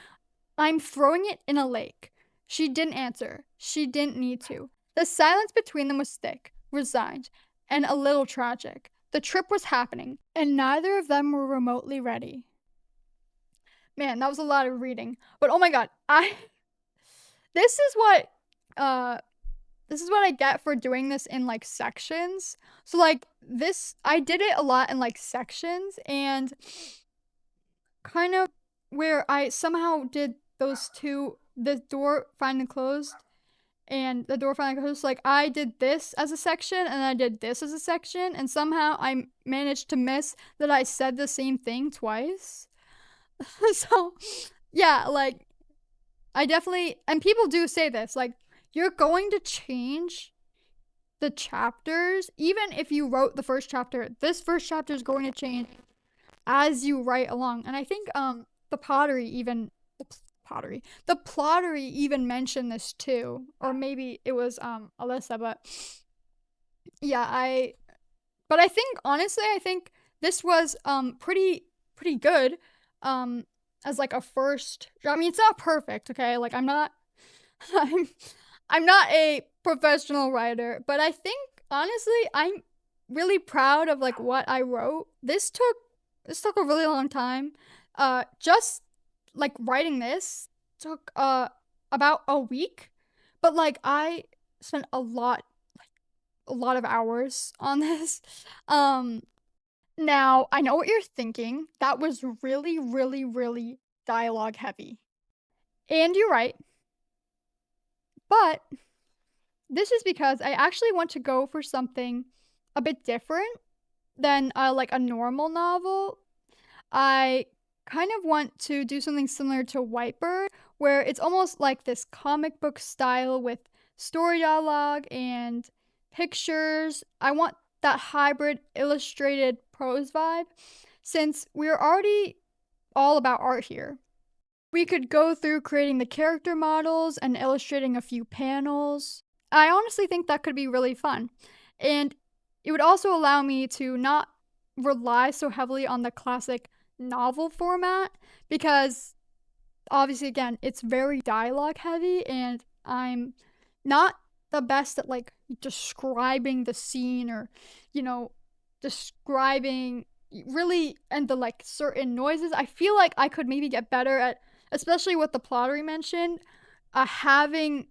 I'm throwing it in a lake. She didn't answer. She didn't need to. The silence between them was thick, resigned, and a little tragic. The trip was happening, and neither of them were remotely ready. Man, that was a lot of reading. But oh my god, this is what I get for doing this in like sections. So like this, I did it a lot in like sections, and kind of where I somehow did those two, the door finally closed and the door finally closed. Like I did this as a section and I did this as a section, and somehow I managed to miss that I said the same thing twice. So yeah, like I definitely, and people do say this, like you're going to change the chapters even if you wrote the first chapter. This first chapter is going to change as you write along. And I think the pottery even the plottery even mentioned this too, or maybe it was Alyssa. But yeah, I think honestly, I think this was pretty good as like a first. I mean, it's not perfect, okay? Like I'm not I'm I'm not a professional writer, but I think honestly I'm really proud of like what I wrote. This took a really long time. Just like writing this took about a week, but like I spent a lot of hours on this. Um Now, I know what you're thinking. That was really, really, really dialogue heavy. And you're right. But this is because I actually want to go for something a bit different than like a normal novel. I kind of want to do something similar to Whitebird, where it's almost like this comic book style with story dialogue and pictures. I want that hybrid illustrated prose vibe, since we're already all about art here. We could go through creating the character models and illustrating a few panels. I honestly think that could be really fun. And it would also allow me to not rely so heavily on the classic novel format, because obviously, again, it's very dialogue heavy, and I'm not the best at like describing the scene, or you know, describing really, and the like certain noises. I feel like I could maybe get better at, especially with the plottery mentioned, having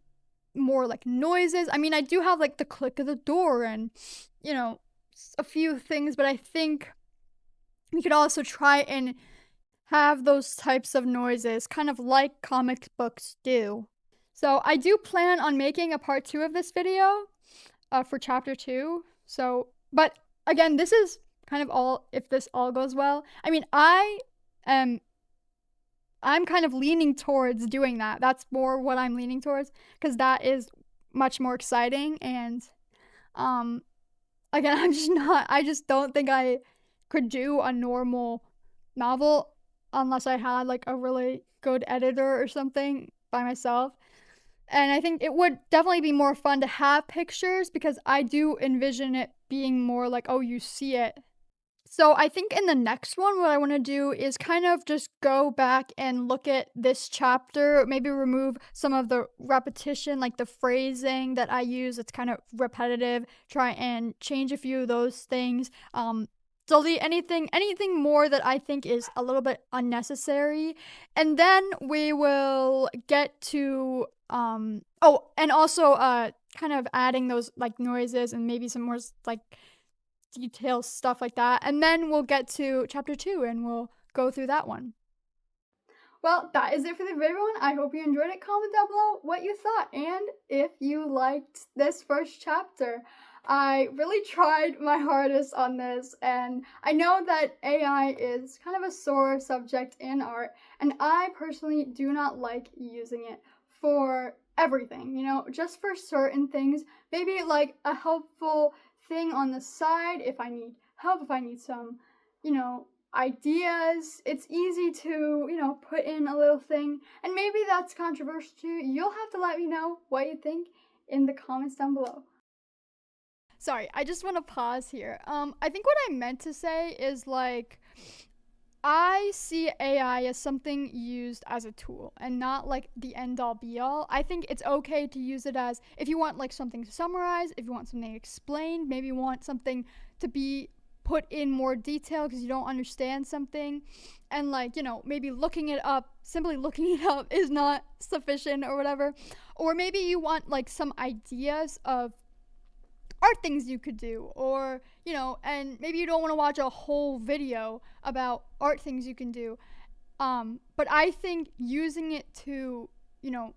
more like noises. I mean, I do have like the click of the door and a few things, but I think we could also try and have those types of noises, kind of like comic books do. So I do plan on making a part 2 of this video for chapter 2. So, but again, this is kind of all if this all goes well. I mean, I'm kind of leaning towards doing that. That's more what I'm leaning towards, because that is much more exciting. And again, I just don't think I could do a normal novel unless I had like a really good editor or something by myself. And I think it would definitely be more fun to have pictures, because I do envision it being more like, oh, you see it. So I think in the next one, what I want to do is kind of just go back and look at this chapter, maybe remove some of the repetition, like the phrasing that I use. It's kind of repetitive. Try and change a few of those things. Delete anything more that I think is a little bit unnecessary. And then we will get to oh, and also kind of adding those like noises and maybe some more like details, stuff like that. And then we'll get to chapter 2 and we'll go through that one. Well, that is it for the video, everyone. I hope you enjoyed it. Comment down below what you thought and if you liked this first chapter. I really tried my hardest on this, and I know that AI is kind of a sore subject in art, and I personally do not like using it for everything, just for certain things. Maybe like a helpful thing on the side if I need help, if I need some, ideas. It's easy to, put in a little thing, and maybe that's controversial to you. You'll have to let me know what you think in the comments down below. Sorry, I just want to pause here. I think what I meant to say is like, I see AI as something used as a tool and not like the end all be all. I think it's okay to use it as if you want like something to summarize, if you want something explained, maybe you want something to be put in more detail because you don't understand something, and like, you know, maybe simply looking it up is not sufficient or whatever. Or maybe you want like some ideas of art things you could do, or, you know, and maybe you don't want to watch a whole video about art things you can do. But I think using it to, you know,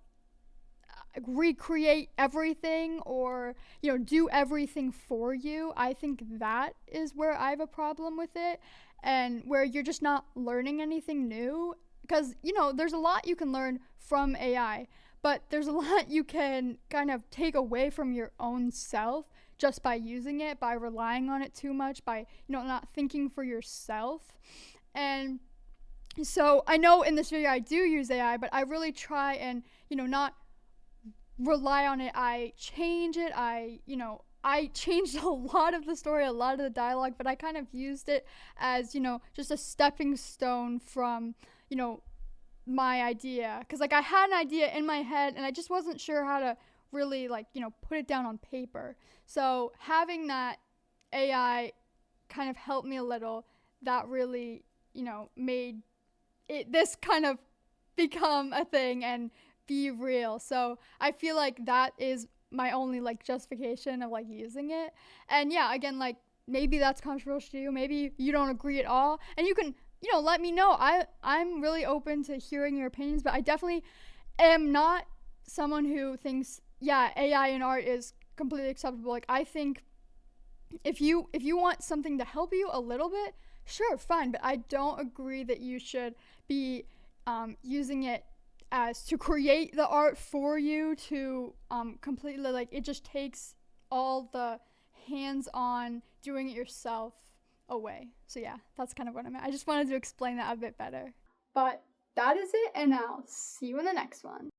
recreate everything, or, you know, do everything for you, I think that is where I have a problem with it, and where you're just not learning anything new. Because, you know, there's a lot you can learn from AI, but there's a lot you can kind of take away from your own self just by using it, by relying on it too much, by, you know, not thinking for yourself. And so I know in this video I do use AI, but I really try and, you know, not rely on it. I change it. I changed a lot of the story, a lot of the dialogue, but I kind of used it as, you know, just a stepping stone from, you know, my idea. Because, like, I had an idea in my head and I just wasn't sure how to really, like, you know, put it down on paper. So having that AI kind of helped me a little. That really, you know, made this kind of become a thing and be real. So I feel like that is my only like justification of like using it. And yeah, again, like maybe that's controversial to you, maybe you don't agree at all, and you can, you know, let me know. I'm really open to hearing your opinions, but I definitely am not someone who thinks, yeah, AI in art is completely acceptable. Like, I think if you want something to help you a little bit, sure, fine, but I don't agree that you should be using it as to create the art for you, to completely, like, it just takes all the hands-on doing it yourself away. So yeah, that's kind of what I meant. I just wanted to explain that a bit better. But that is it, and I'll see you in the next one.